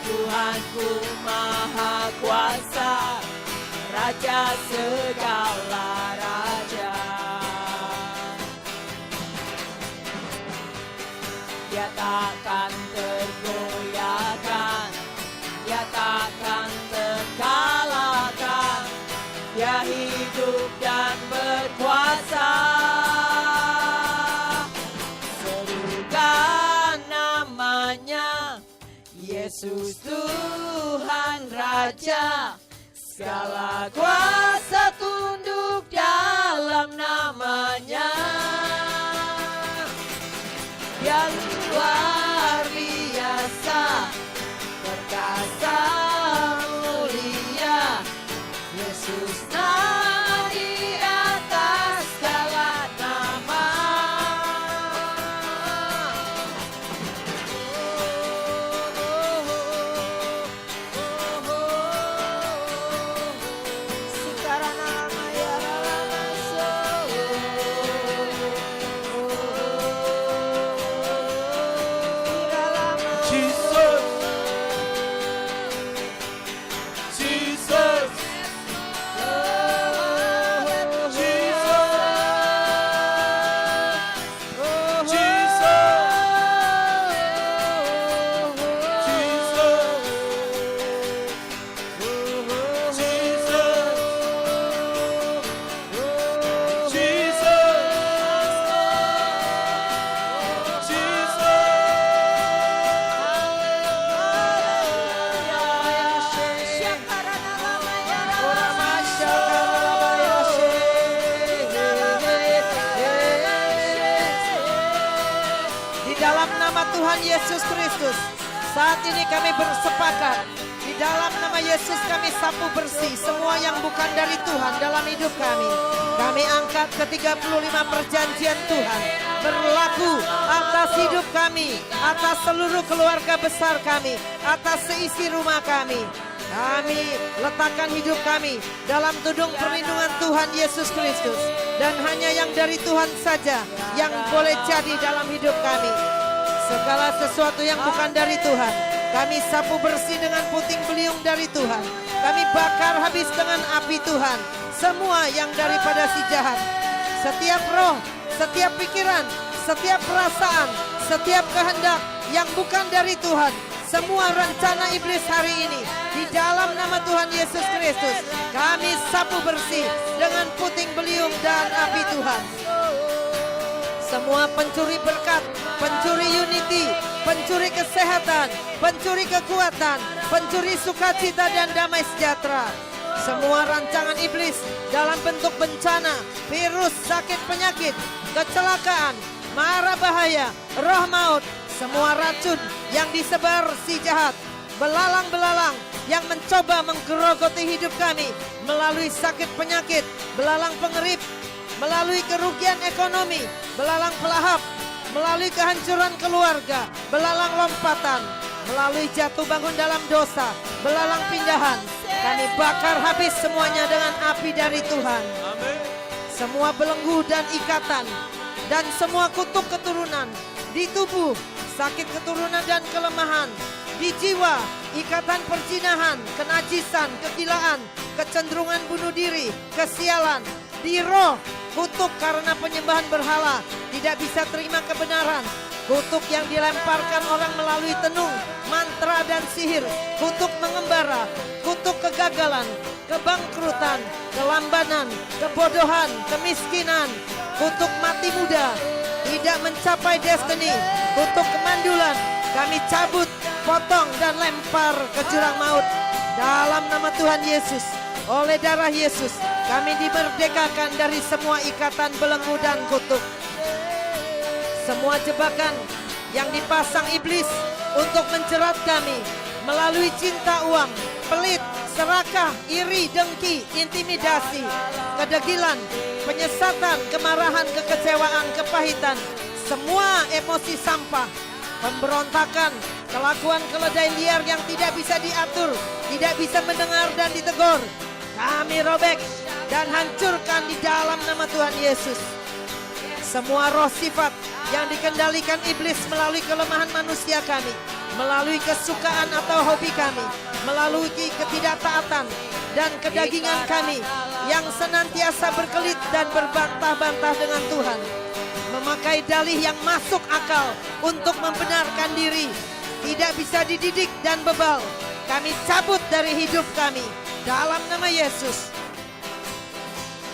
Tuhanku Maha Kuasa, Raja segala raja. Dia takkan tergoyahkan, dia takkan terkalahkan, dia hidup dan berkuasa. Serukan namanya, Yesus Tuhan Raja, segala kuasa tunduk dalam namanya. Dia luar biasa, perkasa mulia, Yesus nama di atas segala nama. Tuhan Yesus Kristus, saat ini kami bersepakat. Di dalam nama Yesus kami sapu bersih semua yang bukan dari Tuhan dalam hidup kami. Kami angkat ke-35 perjanjian Tuhan berlaku atas hidup kami, atas seluruh keluarga besar kami, atas seisi rumah kami. Kami letakkan hidup kami dalam tudung perlindungan Tuhan Yesus Kristus. Dan hanya yang dari Tuhan saja yang boleh jadi dalam hidup kami. Segala sesuatu yang bukan dari Tuhan, kami sapu bersih dengan puting beliung dari Tuhan. Kami bakar habis dengan api Tuhan semua yang daripada si jahat. Setiap roh, setiap pikiran, setiap perasaan, setiap kehendak yang bukan dari Tuhan, semua rencana iblis hari ini, di dalam nama Tuhan Yesus Kristus, kami sapu bersih dengan puting beliung dan api Tuhan. Semua pencuri berkat, pencuri unity, pencuri kesehatan, pencuri kekuatan, pencuri sukacita dan damai sejahtera. Semua rancangan iblis dalam bentuk bencana, virus, sakit penyakit, kecelakaan, mara bahaya, roh maut, semua racun yang disebar si jahat, belalang-belalang yang mencoba menggerogoti hidup kami melalui sakit penyakit, belalang pengerip, melalui kerugian ekonomi, belalang pelahap, melalui kehancuran keluarga, belalang lompatan, melalui jatuh bangun dalam dosa, belalang pindahan. Kami bakar habis semuanya dengan api dari Tuhan. Semua belenggu dan ikatan dan semua kutuk keturunan di tubuh, sakit keturunan dan kelemahan, di jiwa, ikatan perzinahan, kenajisan, kegilaan, kecenderungan bunuh diri, kesialan, di roh, kutuk karena penyembahan berhala, tidak bisa terima kebenaran, kutuk yang dilemparkan orang melalui tenung, mantra dan sihir, kutuk mengembara, kutuk kegagalan, kebangkrutan, kelambanan, kebodohan, kemiskinan, kutuk mati muda, tidak mencapai destiny, kutuk kemandulan, kami cabut, potong dan lempar ke jurang maut. Dalam nama Tuhan Yesus, oleh darah Yesus, kami dimerdekakan dari semua ikatan belenggu dan kutuk. Semua jebakan yang dipasang iblis untuk menjerat kami melalui cinta uang, pelit, serakah, iri, dengki, intimidasi, kedegilan, penyesatan, kemarahan, kekecewaan, kepahitan, semua emosi sampah, pemberontakan, kelakuan keledai liar yang tidak bisa diatur, tidak bisa mendengar dan ditegur, kami robek dan hancurkan di dalam nama Tuhan Yesus. Semua roh sifat yang dikendalikan iblis melalui kelemahan manusia kami, melalui kesukaan atau hobi kami, melalui ketidaktaatan dan kedagingan kami yang senantiasa berkelit dan berbantah-bantah dengan Tuhan, memakai dalih yang masuk akal untuk membenarkan diri, tidak bisa dididik dan bebal, kami cabut dari hidup kami dalam nama Yesus.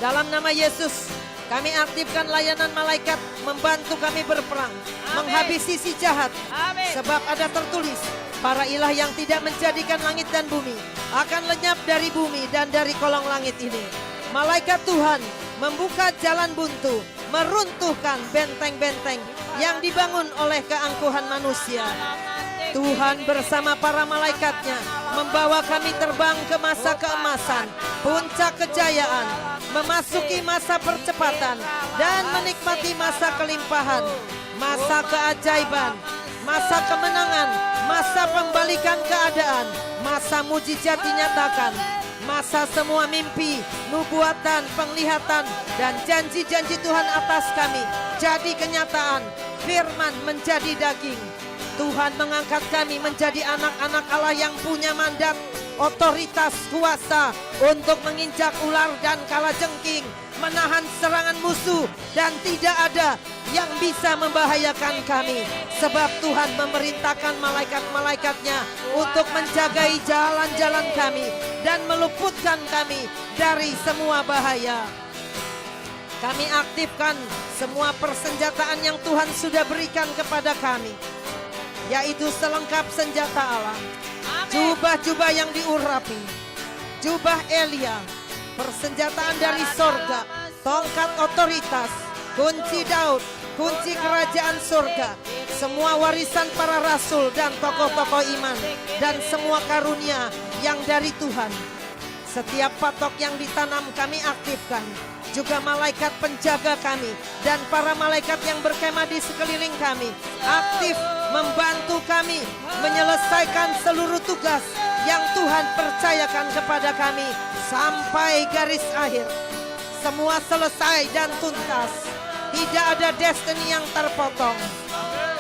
Dalam nama Yesus, kami aktifkan layanan malaikat membantu kami berperang, menghabisi si jahat. Sebab ada tertulis, para ilah yang tidak menjadikan langit dan bumi akan lenyap dari bumi dan dari kolong langit ini. Malaikat Tuhan membuka jalan buntu, meruntuhkan benteng-benteng yang dibangun oleh keangkuhan manusia. Tuhan bersama para malaikatnya membawa kami terbang ke masa keemasan, puncak kejayaan, memasuki masa percepatan dan menikmati masa kelimpahan, masa keajaiban, masa kemenangan, masa pembalikan keadaan, masa mujizat dinyatakan, masa semua mimpi, nubuatan, penglihatan dan janji-janji Tuhan atas kami jadi kenyataan, firman menjadi daging. Tuhan mengangkat kami menjadi anak-anak Allah yang punya mandat, otoritas, kuasa untuk menginjak ular dan kalajengking, menahan serangan musuh, dan tidak ada yang bisa membahayakan kami. Sebab Tuhan memerintahkan malaikat-malaikatnya untuk menjagai jalan-jalan kami dan meluputkan kami dari semua bahaya. Kami aktifkan semua persenjataan yang Tuhan sudah berikan kepada kami, yaitu selengkap senjata Allah, jubah-jubah yang diurapi, jubah Elia, persenjataan dari sorga, tongkat otoritas, kunci Daud, kunci kerajaan sorga, semua warisan para rasul dan tokoh-tokoh iman, dan semua karunia yang dari Tuhan. Setiap patok yang ditanam kami aktifkan, juga malaikat penjaga kami dan para malaikat yang berkemah di sekeliling kami aktif membantu kami menyelesaikan seluruh tugas yang Tuhan percayakan kepada kami sampai garis akhir. Semua selesai dan tuntas, tidak ada destiny yang terpotong.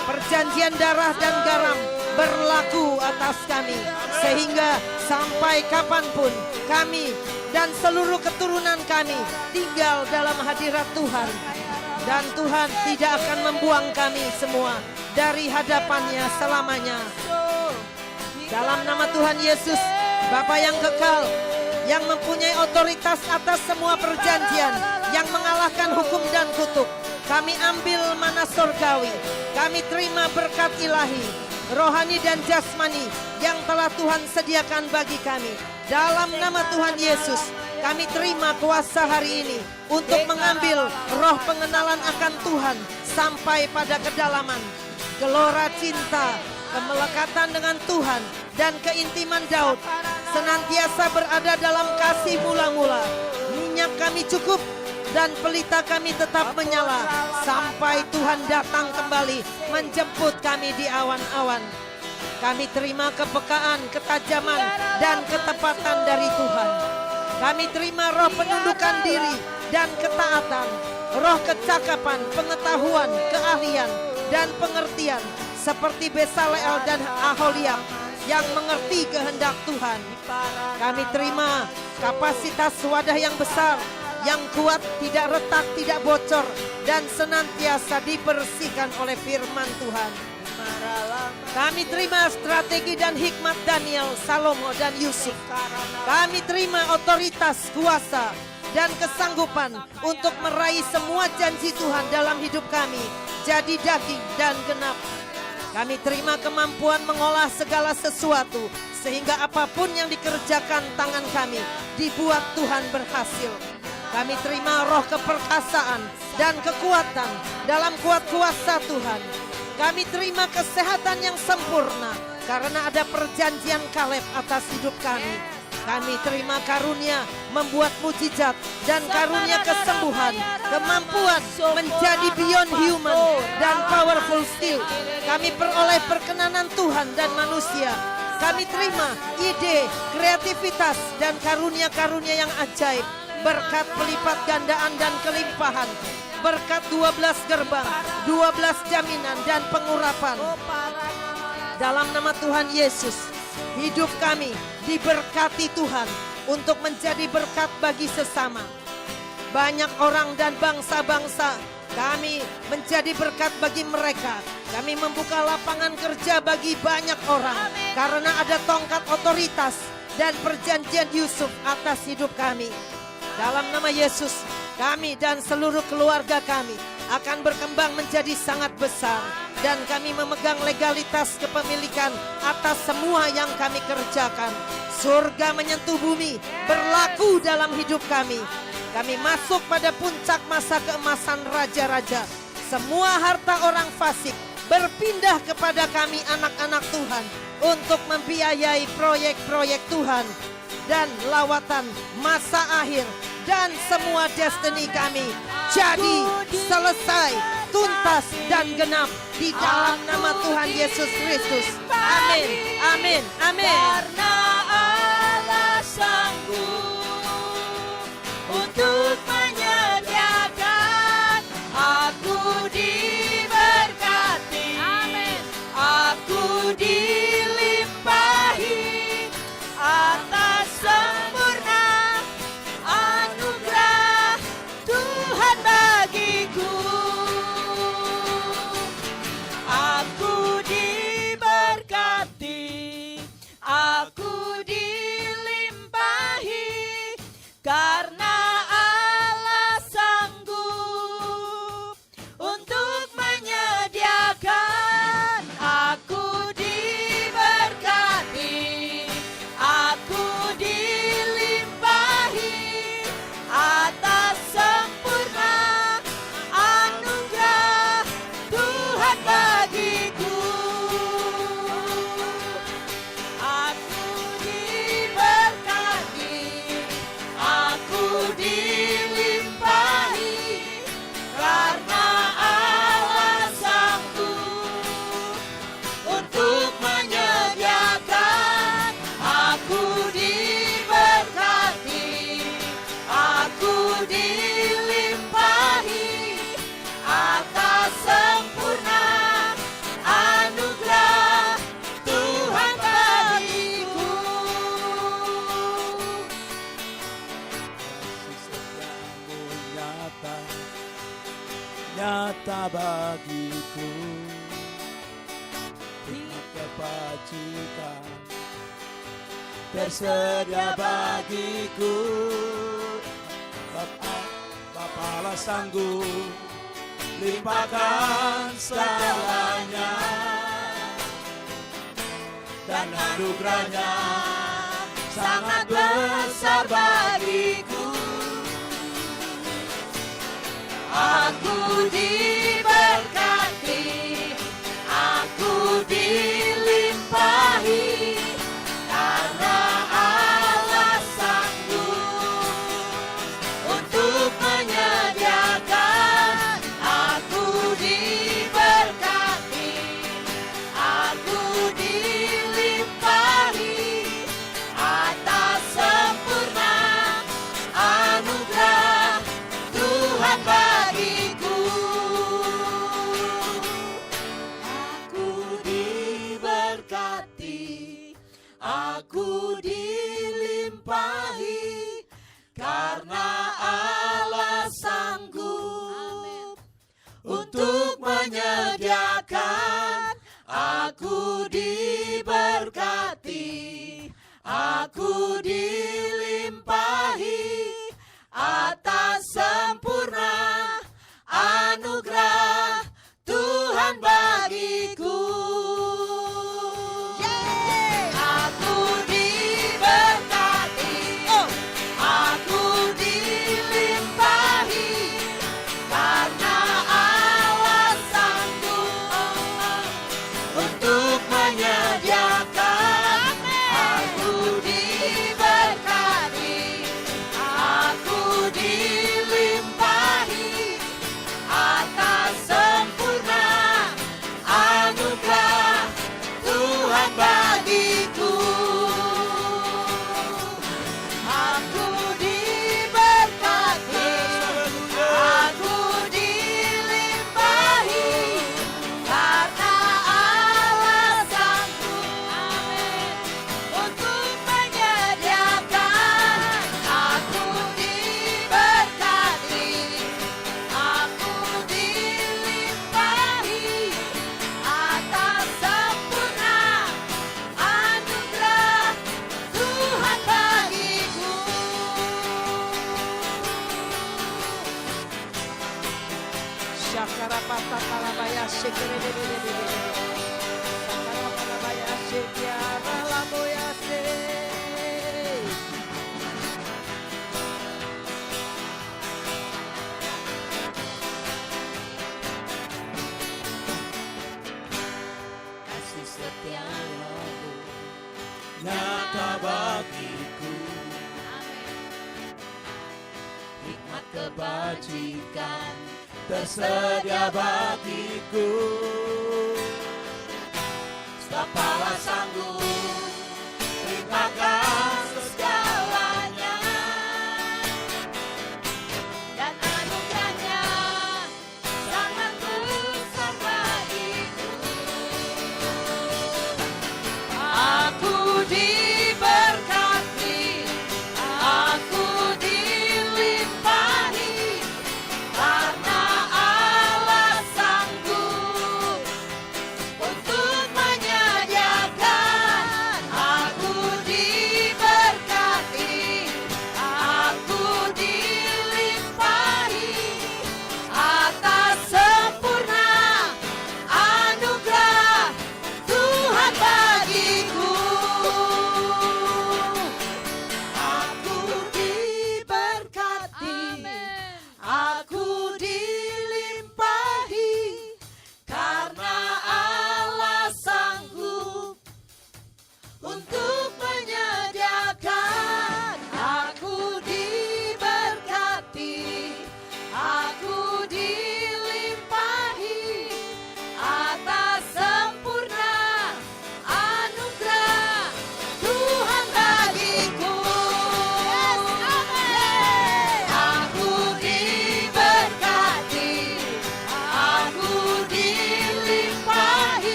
Perjanjian darah dan garam berlaku atas kami, sehingga sampai kapanpun kami dan seluruh keturunan kami tinggal dalam hadirat Tuhan. Dan Tuhan tidak akan membuang kami semua dari hadapannya selamanya. Dalam nama Tuhan Yesus, Bapa yang kekal, yang mempunyai otoritas atas semua perjanjian, yang mengalahkan hukum dan kutuk, kami ambil mana surgawi, kami terima berkat ilahi, rohani dan jasmani yang telah Tuhan sediakan bagi kami. Dalam nama Tuhan Yesus, kami terima kuasa hari ini untuk mengambil roh pengenalan akan Tuhan sampai pada kedalaman. Gelora cinta, kemelekatan dengan Tuhan, dan keintiman Daud senantiasa berada dalam kasih mula-mula. Minyak kami cukup dan pelita kami tetap menyala sampai Tuhan datang kembali menjemput kami di awan-awan. Kami terima kepekaan, ketajaman, dan ketepatan dari Tuhan. Kami terima roh penundukan diri dan ketaatan, roh kecakapan, pengetahuan, keahlian, dan pengertian seperti Besaleel dan Aholiab yang mengerti kehendak Tuhan. Kami terima kapasitas wadah yang besar, yang kuat, tidak retak, tidak bocor, dan senantiasa dibersihkan oleh firman Tuhan. Kami terima strategi dan hikmat Daniel, Salomo, dan Yusuf. Kami terima otoritas, kuasa, dan kesanggupan untuk meraih semua janji Tuhan dalam hidup kami jadi daging dan genap. Kami terima kemampuan mengolah segala sesuatu sehingga apapun yang dikerjakan tangan kami dibuat Tuhan berhasil. Kami terima roh keperkasaan dan kekuatan dalam kuat kuasa Tuhan. Kami terima kesehatan yang sempurna karena ada perjanjian Kaleb atas hidup kami. Kami terima karunia membuat mujizat dan karunia kesembuhan, kemampuan menjadi beyond human dan powerful still. Kami peroleh perkenanan Tuhan dan manusia. Kami terima ide, kreativitas, dan karunia-karunia yang ajaib, berkat pelipat gandaan dan kelimpahan, berkat 12 gerbang, 12 jaminan dan pengurapan. Dalam nama Tuhan Yesus, hidup kami diberkati Tuhan untuk menjadi berkat bagi sesama. Banyak orang dan bangsa-bangsa, kami menjadi berkat bagi mereka. Kami membuka lapangan kerja bagi banyak orang karena ada tongkat otoritas dan perjanjian Yusuf atas hidup kami. Dalam nama Yesus, kami dan seluruh keluarga kami akan berkembang menjadi sangat besar, dan kami memegang legalitas kepemilikan atas semua yang kami kerjakan. Surga menyentuh bumi, berlaku dalam hidup kami. Kami masuk pada puncak masa keemasan raja-raja. Semua harta orang fasik berpindah kepada kami anak-anak Tuhan untuk membiayai proyek-proyek Tuhan dan lawatan masa akhir, dan semua destiny kami jadi selesai, tuntas, dan genap di dalam nama Tuhan Yesus Kristus. Amin, amin, amin. Karena Allah sanggup untuk menyediakan, aku diberkati, amin. Aku dilimpahi atas sempurna anugerah Tuhan bagiku. Aku diberkati, aku dilimpahi bajikan tersedia bagiku. Bapalah sanggup limpahkan segalanya, dan anugerahnya sangat besar bagiku. Aku diberkati, aku dilimpahi, karena Allah sanggup untuk menyediakan. Aku diberkati, aku dilimpahi, atas sempurna anugerah Tuhan bagiku. Aku diberkati, aku dilimpahi, karena Allah sanggup untuk menyediakan. Aku diberkati, aku dilimpahi, atas sempurna anugerah Tuhan bagiku. Aku diberkati, aku dilimpahi, karena Allah sanggup untuk menyediakan. Aku diberkati, aku dilimpahi, atas sempurna anugerah Tuhan bagiku. Aku diberkati, aku dilimpahi, karena Allah sanggup untuk menyediakan. Aku diberkati, aku dilimpahi, atas sempurna anugerah Tuhan bagiku. Syakarapata palabaya shekerede. Sakarapalabaya shekiara laboyase. Kasih setiamu Nyata bagiku, hikmat kebajikan tersedia bagiku. Bapalah sanggup limpahkan segalanya, dan anugerahnya sangat besar bagiku. Aku diberkati, aku dilimpahi, karena Allah sanggup untuk menyediakan. Aku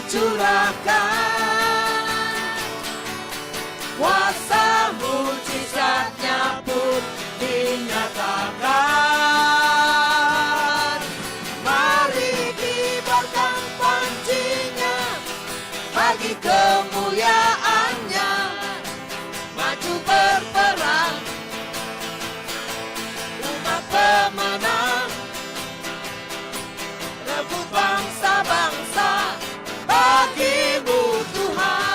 dicurahkan, kuasa mujizatnya pun dinyatakan. Mari kibarkan pancinya bagi kemuliaannya, maju berperang, umat pemenang, rebut bangsa-bangsa bagimu Tuhan.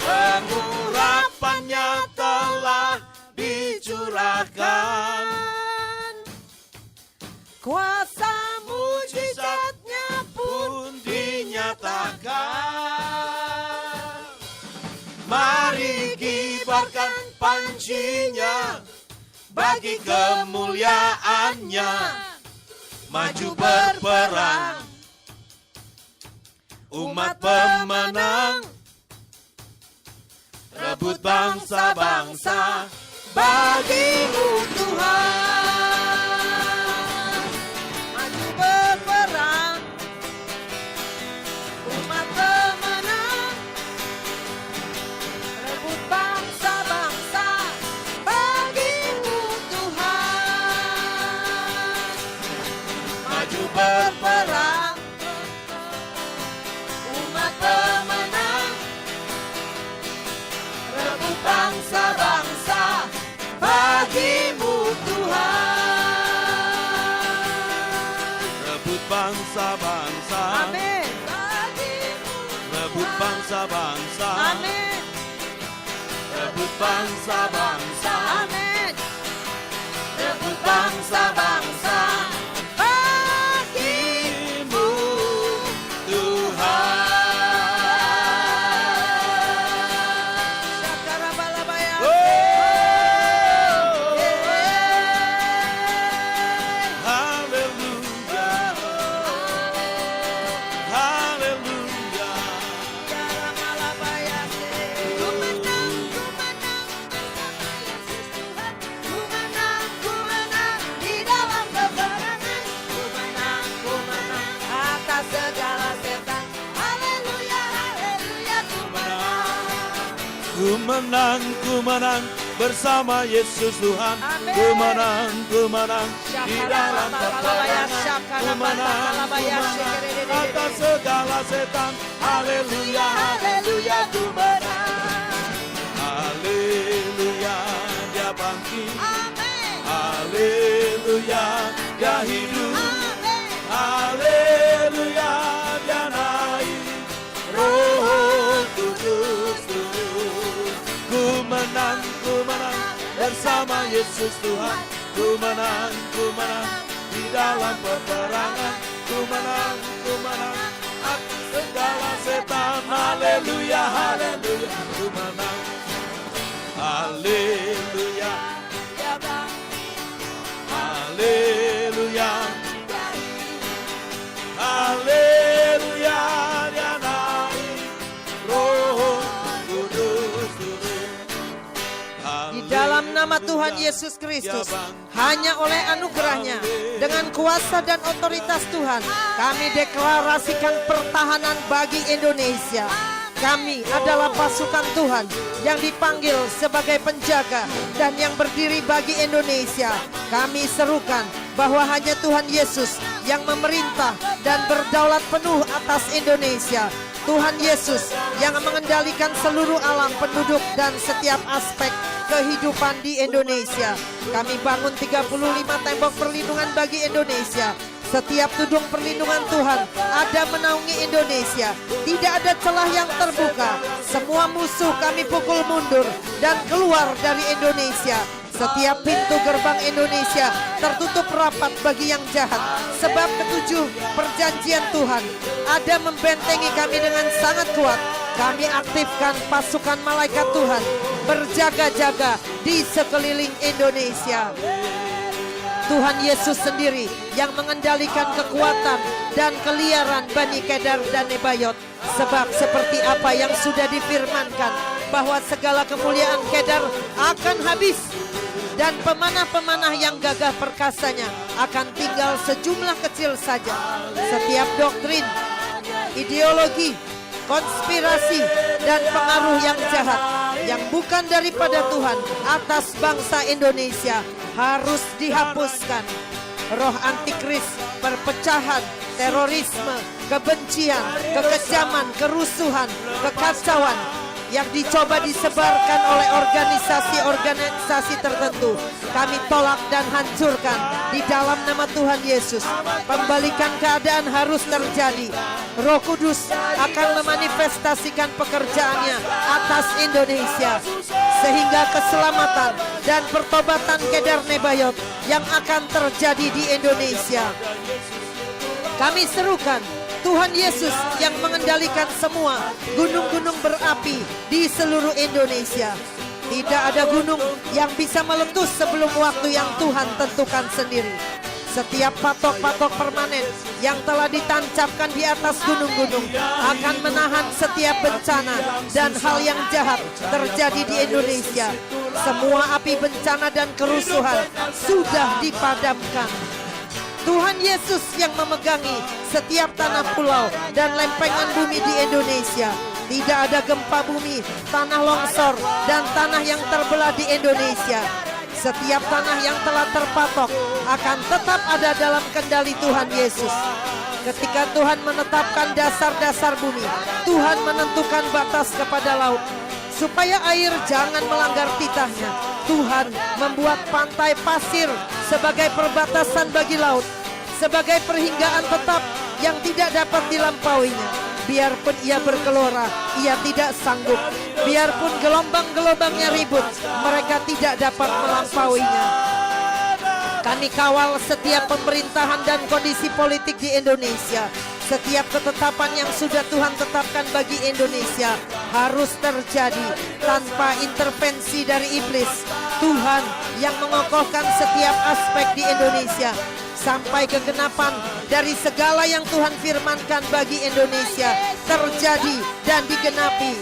Pengurapannya telah dicurahkan, kuasa mujizatnya pun pun dinyatakan. Mari kibarkan pancinya bagi kemuliaannya, maju berperang, umat pemenang, rebut bangsa-bangsa bagimu Tuhan. Maju berperang, umat pemenang, rebut bangsa-bangsa bagimu Tuhan. Maju berperang, umat pemenang, rebut bangsa-bangsa bagimu Tuhan. rebut bangsa-bangsa, Amin. rebut bangsa-bangsa, Amin. rebut bangsa-bangsa, Amin. Rebut bangsa-bangsa bagimu Tuhan. Syakarabalabaya. Haleluya, haleluya. Syakarabalabaya. Ku menang, ku menang, ku menang di dalam peperangan. Ku menang atas segala setan. Haleluya, haleluya, ku menang. Ku menang bersama Yesus Tuhan. Amin. Ku menang di dalam peperangan. Ku menang atas segala setan. Haleluya, haleluya, ku menang. Haleluya, dia bangkit. Amin. Haleluya, dia hidup. Amin. Haleluya, dia naik. Roh Kudus turun. Ku menang bersama Yesus Tuhan. Ku menang di dalam peperangan. Ku menang atas segala setan. Haleluya, haleluya, ku menang. Haleluya, Dia bangkit, haleluya, dia hidup. haleluya, dia naik. Roh Kudus turun. Di dalam nama Tuhan Yesus Kristus, hanya oleh anugerahnya, dengan kuasa dan otoritas Tuhan, kami deklarasikan pertahanan bagi Indonesia. Kami adalah pasukan Tuhan yang dipanggil sebagai penjaga dan yang berdiri bagi Indonesia. Kami serukan bahwa hanya Tuhan Yesus yang memerintah dan berdaulat penuh atas Indonesia. Tuhan Yesus yang mengendalikan seluruh alam, penduduk, dan setiap aspek kehidupan di Indonesia. Kami bangun 35 tembok perlindungan bagi Indonesia. Setiap tudung perlindungan Tuhan ada menaungi Indonesia. Tidak ada celah yang terbuka. Semua musuh kami pukul mundur dan keluar dari Indonesia. Setiap pintu gerbang Indonesia tertutup rapat bagi yang jahat. Sebab ketujuh perjanjian Tuhan ada membentengi kami dengan sangat kuat. Kami aktifkan pasukan malaikat Tuhan berjaga-jaga di sekeliling Indonesia. Tuhan Yesus sendiri yang mengendalikan kekuatan dan keliaran Bani Kedar dan Nebayot. Sebab seperti apa yang sudah difirmankan, bahwa segala kemuliaan Kedar akan habis dan pemanah-pemanah yang gagah perkasanya akan tinggal sejumlah kecil saja. Setiap doktrin, ideologi, konspirasi, dan pengaruh yang jahat yang bukan daripada Tuhan atas bangsa Indonesia harus dihapuskan. Roh antikris, perpecahan, terorisme, kebencian, kekejaman, kerusuhan, kekacauan yang dicoba disebarkan oleh organisasi-organisasi tertentu, kami tolak dan hancurkan di dalam nama Tuhan Yesus. Pembalikan keadaan harus terjadi. Roh Kudus akan memanifestasikan pekerjaannya atas Indonesia, sehingga keselamatan dan pertobatan Kedar Nebayot yang akan terjadi di Indonesia. Kami serukan Tuhan Yesus yang mengendalikan semua gunung-gunung berapi di seluruh Indonesia. Tidak ada gunung yang bisa meletus sebelum waktu yang Tuhan tentukan sendiri. Setiap patok-patok permanen yang telah ditancapkan di atas gunung-gunung akan menahan setiap bencana dan hal yang jahat terjadi di Indonesia. Semua api bencana dan kerusuhan sudah dipadamkan. Tuhan Yesus yang memegangi setiap tanah pulau dan lempengan bumi di Indonesia. Tidak ada gempa bumi, tanah longsor, dan tanah yang terbelah di Indonesia. Setiap tanah yang telah terpatok akan tetap ada dalam kendali Tuhan Yesus. Ketika Tuhan menetapkan dasar-dasar bumi, Tuhan menentukan batas kepada laut, supaya air jangan melanggar titahnya. Tuhan membuat pantai pasir sebagai perbatasan bagi laut, sebagai perhinggaan tetap yang tidak dapat dilampauinya. Biarpun ia bergelora, ia tidak sanggup. Biarpun gelombang-gelombangnya ribut, mereka tidak dapat melampauinya. Kami kawal setiap pemerintahan dan kondisi politik di Indonesia. Setiap ketetapan yang sudah Tuhan tetapkan bagi Indonesia harus terjadi tanpa intervensi dari iblis. Tuhan yang mengokohkan setiap aspek di Indonesia sampai kegenapan dari segala yang Tuhan firmankan bagi Indonesia terjadi dan digenapi.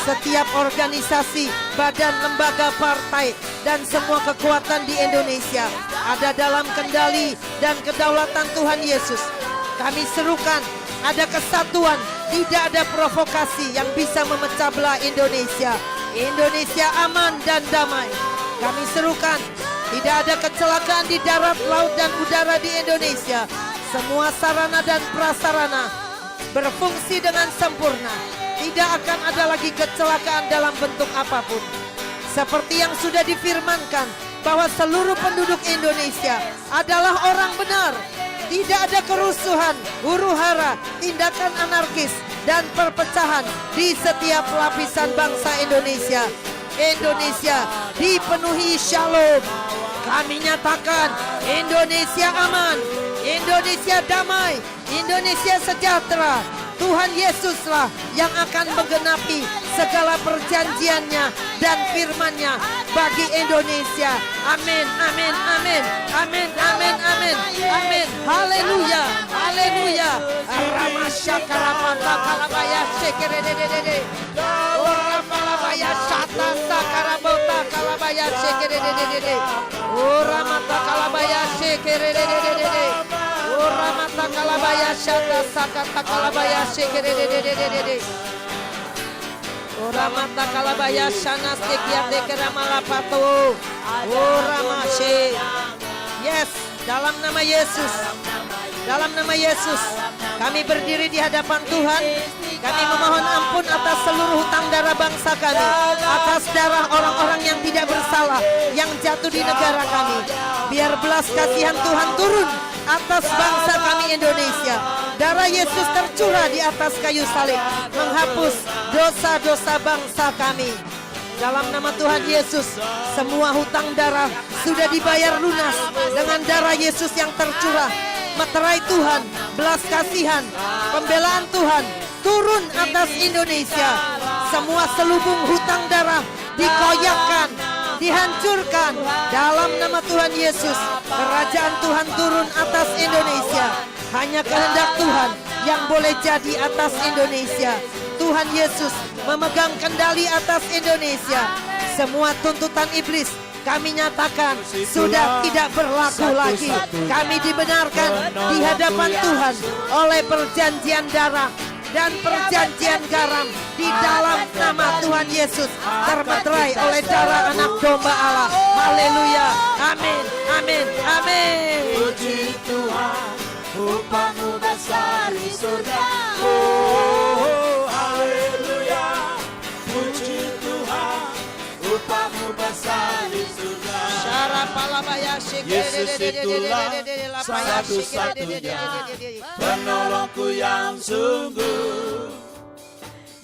Setiap organisasi, badan, lembaga, partai, dan semua kekuatan di Indonesia ada dalam kendali dan kedaulatan Tuhan Yesus. Kami serukan ada kesatuan, tidak ada provokasi yang bisa memecah belah Indonesia. Indonesia aman dan damai. Kami serukan tidak ada kecelakaan di darat, laut, dan udara di Indonesia. Semua sarana dan prasarana berfungsi dengan sempurna. Tidak akan ada lagi kecelakaan dalam bentuk apapun. Seperti yang sudah difirmankan bahwa seluruh penduduk Indonesia adalah orang benar. Tidak ada kerusuhan, huru-hara, tindakan anarkis, dan perpecahan di setiap lapisan bangsa Indonesia. Indonesia dipenuhi shalom. Kami nyatakan Indonesia aman, Indonesia damai, Indonesia sejahtera. Tuhan Yesuslah yang akan menggenapi segala perjanjiannya dan firman-Nya bagi Indonesia. Amin, amin, amin, amin, amin, amin, amin. Haleluya, haleluya. Ramasyakarapata kalabaya sekerededede. Oramalabaya shata sakarabota kalabaya sekerededede. Oramata kalabaya sekerededede. Oramata kalabaya shata sakata kalabaya sekerededede. Oramata kalabaya shana sekiate keramalapato. Oramashe. Yes, dalam nama Yesus. Dalam nama Yesus, kami berdiri di hadapan Tuhan. Kami memohon ampun atas seluruh hutang darah bangsa kami, atas darah orang-orang yang tidak bersalah yang jatuh di negara kami. Biar belas kasihan Tuhan turun atas bangsa kami Indonesia. Darah Yesus tercurah di atas kayu salib, menghapus dosa-dosa bangsa kami. Dalam nama Tuhan Yesus, semua hutang darah sudah dibayar lunas dengan darah Yesus yang tercurah. Meterai Tuhan, belas kasihan, pembelaan Tuhan turun atas Indonesia. Semua selubung hutang darah dikoyakkan, dihancurkan dalam nama Tuhan Yesus. Kerajaan Tuhan turun atas Indonesia. Hanya kehendak Tuhan yang boleh jadi atas Indonesia. Tuhan Yesus memegang kendali atas Indonesia. Semua tuntutan iblis, kami nyatakan sudah tidak berlaku lagi. Kami dibenarkan di hadapan Tuhan oleh perjanjian darah dan perjanjian garam di dalam nama Tuhan Yesus, termeterai oleh darah anak domba Allah. Haleluya. Amin. Amin. Amin. Puji Tuhan, upahmu besar di surga. Haleluya. Puji Tuhan, upahmu besar di surga. Yesus itulah satu-satunya penolongku yang sungguh.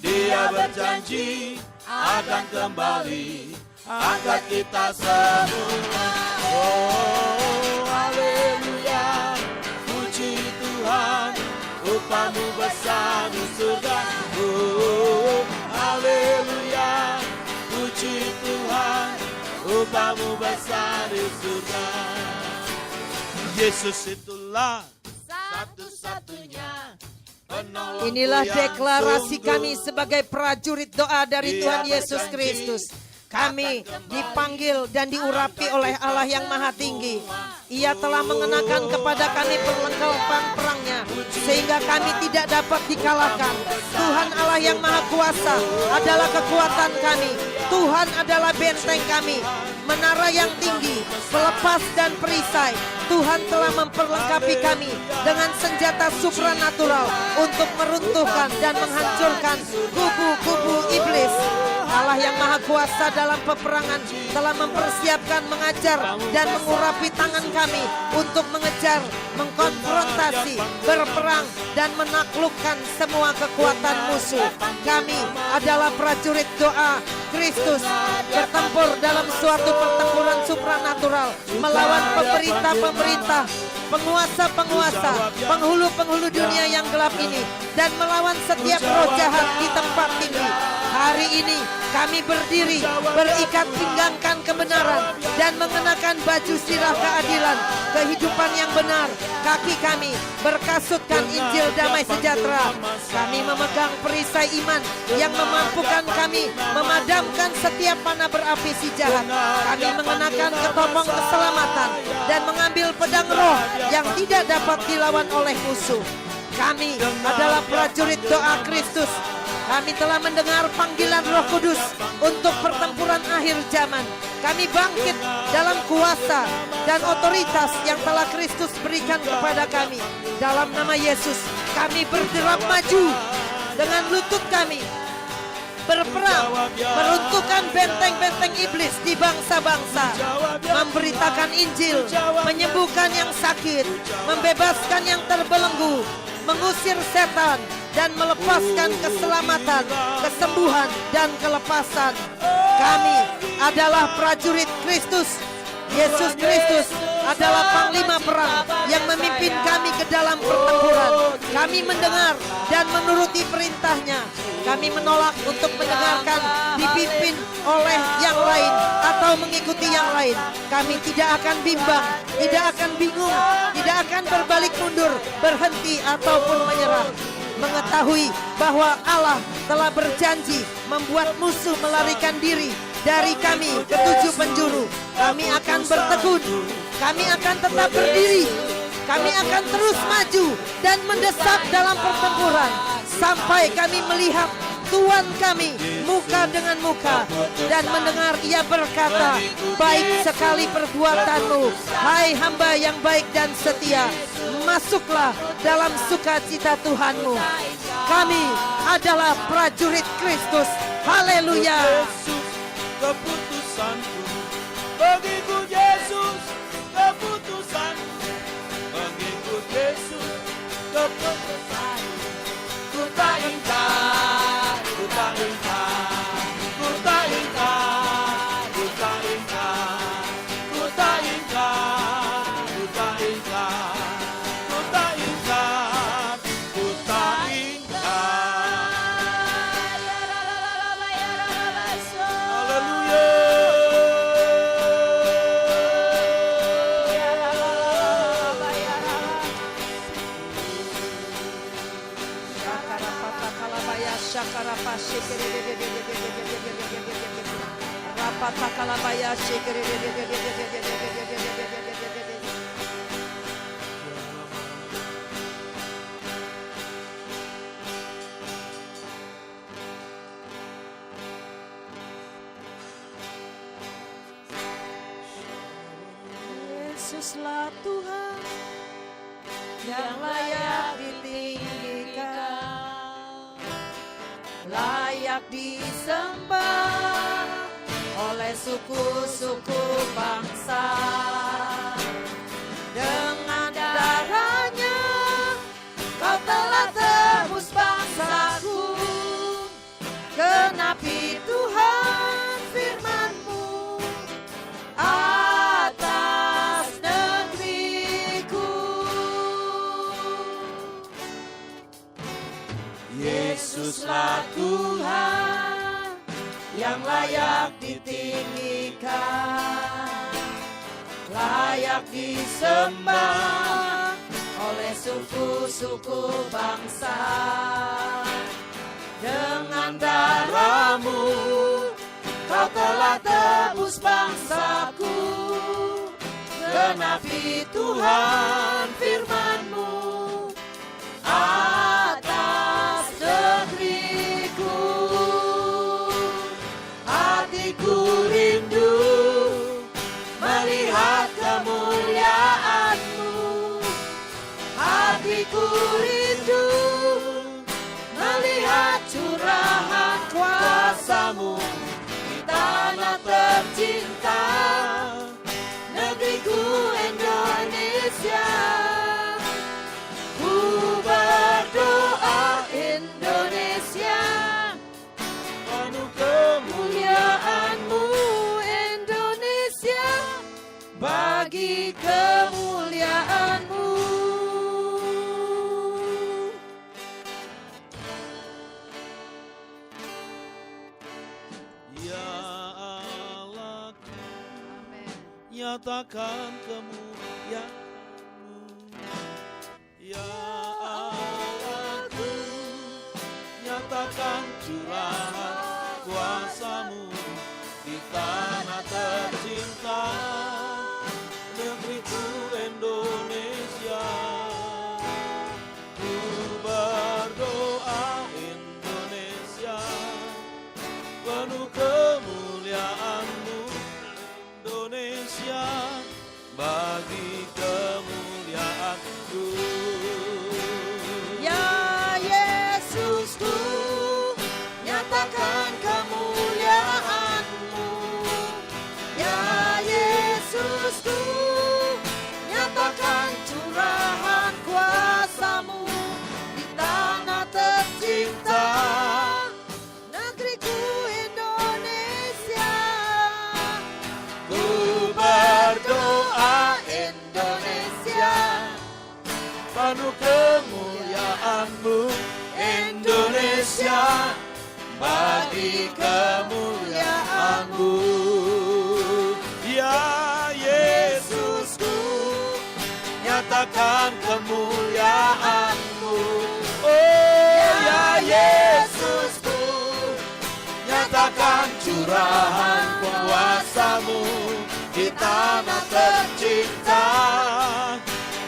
Dia berjanji akan kembali angkat kita semua. Oh, haleluya. Puji Tuhan, upahmu besar di surga. Oh, haleluya. Puji Tuhan, upahmu besar di surga. Yesus itulah satu-satunya penolongku. Inilah yang deklarasi sungguh. kami sebagai prajurit doa dari Tuhan Yesus Kristus. Kami dipanggil dan diurapi oleh Allah yang Maha Tinggi. Ia telah mengenakan kepada kami perlengkapan perangnya, sehingga kami tidak dapat dikalahkan. Tuhan Allah yang Maha Kuasa adalah kekuatan kami. Tuhan adalah benteng kami, menara yang tinggi, pelepas dan perisai. Tuhan telah memperlengkapi kami dengan senjata supranatural untuk meruntuhkan dan menghancurkan kubu-kubu iblis. Allah yang Maha Kuasa dalam peperangan telah mempersiapkan, mengajar dan mengurapi tangan kami untuk mengejar, mengkonfrontasi, berperang dan menaklukkan semua kekuatan musuh. Kami adalah prajurit doa Kristus, bertempur dalam suatu pertempuran supranatural melawan pemerintah-pemerintah, penguasa-penguasa, penghulu-penghulu dunia yang gelap ini, dan melawan setiap roh jahat di tempat tinggi. Hari ini kami berdiri, berikat pinggangkan kebenaran dan mengenakan baju sirah keadilan, kehidupan yang benar. Kaki kami berkasutkan Injil damai sejahtera. Kami memegang perisai iman yang memampukan kami memadamkan setiap panah berapi si jahat. Kami mengenakan ketopong keselamatan dan mengambil pedang roh yang tidak dapat dilawan oleh musuh. Kami adalah prajurit doa Kristus. Kami telah mendengar panggilan Roh Kudus untuk pertempuran akhir zaman. Kami bangkit dalam kuasa dan otoritas yang telah Kristus berikan kepada kami. Dalam nama Yesus, kami berderap maju dengan lutut kami, berperang, meruntuhkan benteng-benteng iblis di bangsa-bangsa, memberitakan Injil, menyembuhkan yang sakit, membebaskan yang terbelenggu, mengusir setan, dan melepaskan keselamatan, kesembuhan, dan kelepasan. Kami adalah prajurit Kristus. Yesus Kristus adalah panglima perang yang memimpin kami ke dalam pertempuran. Kami mendengar dan menuruti perintahnya. Kami menolak untuk mendengarkan dipimpin oleh yang lain atau mengikuti yang lain. Kami tidak akan bimbang, tidak akan bingung, tidak akan berbalik mundur, berhenti ataupun menyerah. Mengetahui bahwa Allah telah berjanji membuat musuh melarikan diri dari kami ke 7 penjuru. Kami akan bertekun, kami akan tetap berdiri, kami akan terus maju dan mendesak dalam pertempuran sampai kami melihat Tuhan kami muka dengan muka dan mendengar Ia berkata, "Baik sekali perbuatanmu, hai hamba yang baik dan setia. Masuklah dalam sukacita Tuhanmu." Kami adalah prajurit Kristus. Haleluya. Yesus, keputusanku. Mengikut Yesus, keputusanku. Mengikut Yesus, keputusanku. Ku tak ingkar, ku tak ingkar, ku tak ingkar, ku tak ingkar, ku tak ingkar, ku tak ingkar, ku tak ingkar, ku tak ingkar. Haleluya. Rapatakalabaya shikiri. Yesuslah Tuhan yang layak ditinggikan, layak disembah oleh suku-suku bangsa. Dengan darahnya kau telah tebus bangsaku. Genapi Tuhan firman-Mu atas negeriku. Yesuslah Tuhan yang layak ditinggikan, layak disembah oleh suku-suku bangsa. Dengan darah-Mu kau telah tebus bangsaku. Genapi Tuhan firman-Mu atas negeriku. Hatiku rindu melihat kemuliaan-Mu. Hatiku rindu melihat curahan kuasa-Mu di tanah tercinta, negeriku Indonesia. Ku berdoa Indonesia, penuh kemuliaan-Mu. Indonesia, bagi kemuliaan-Mu. Ya Allahku, nyatakan kemuliaan-Mu. Ya Allahku, nyatakan curahan kuasa-Mu di tanah tercinta, negeriku Indonesia. Ku berdoa Indonesia, penuh kemuliaan-Mu. Indonesia, bagi kemuliaan-Ku. Ya Yesusku, nyatakan kemuliaan-Mu. Ya Yesusku, nyatakan curahan kuasa-Mu di tanah tercinta, negeriku Indonesia. Ku berdoa Indonesia, penuh kemuliaan-Mu. Indonesia, bagi kemuliaan-Mu. Ya Yesusku, nyatakan kemuliaan-Mu. Oh ya Yesusku, nyatakan curahan kuasa-Mu di tanah tercinta,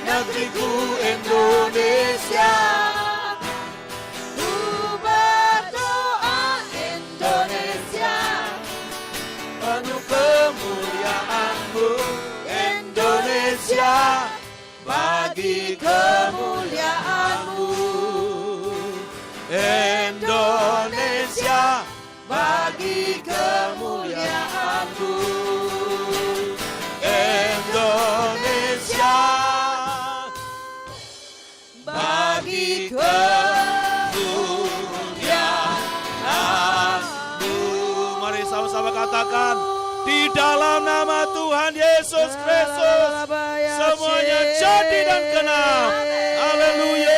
negeriku Indonesia. ku berdoa Indonesia, Penuh kemuliaan-Mu. Indonesia, bagi kemuliaan-Mu. Indonesia, bagi kemuliaan-Mu. Indonesia, bagi kemuliaan-Mu. Mari sama-sama katakan, di dalam nama Tuhan Yesus Kristus semuanya jadi dan kena. Haleluya.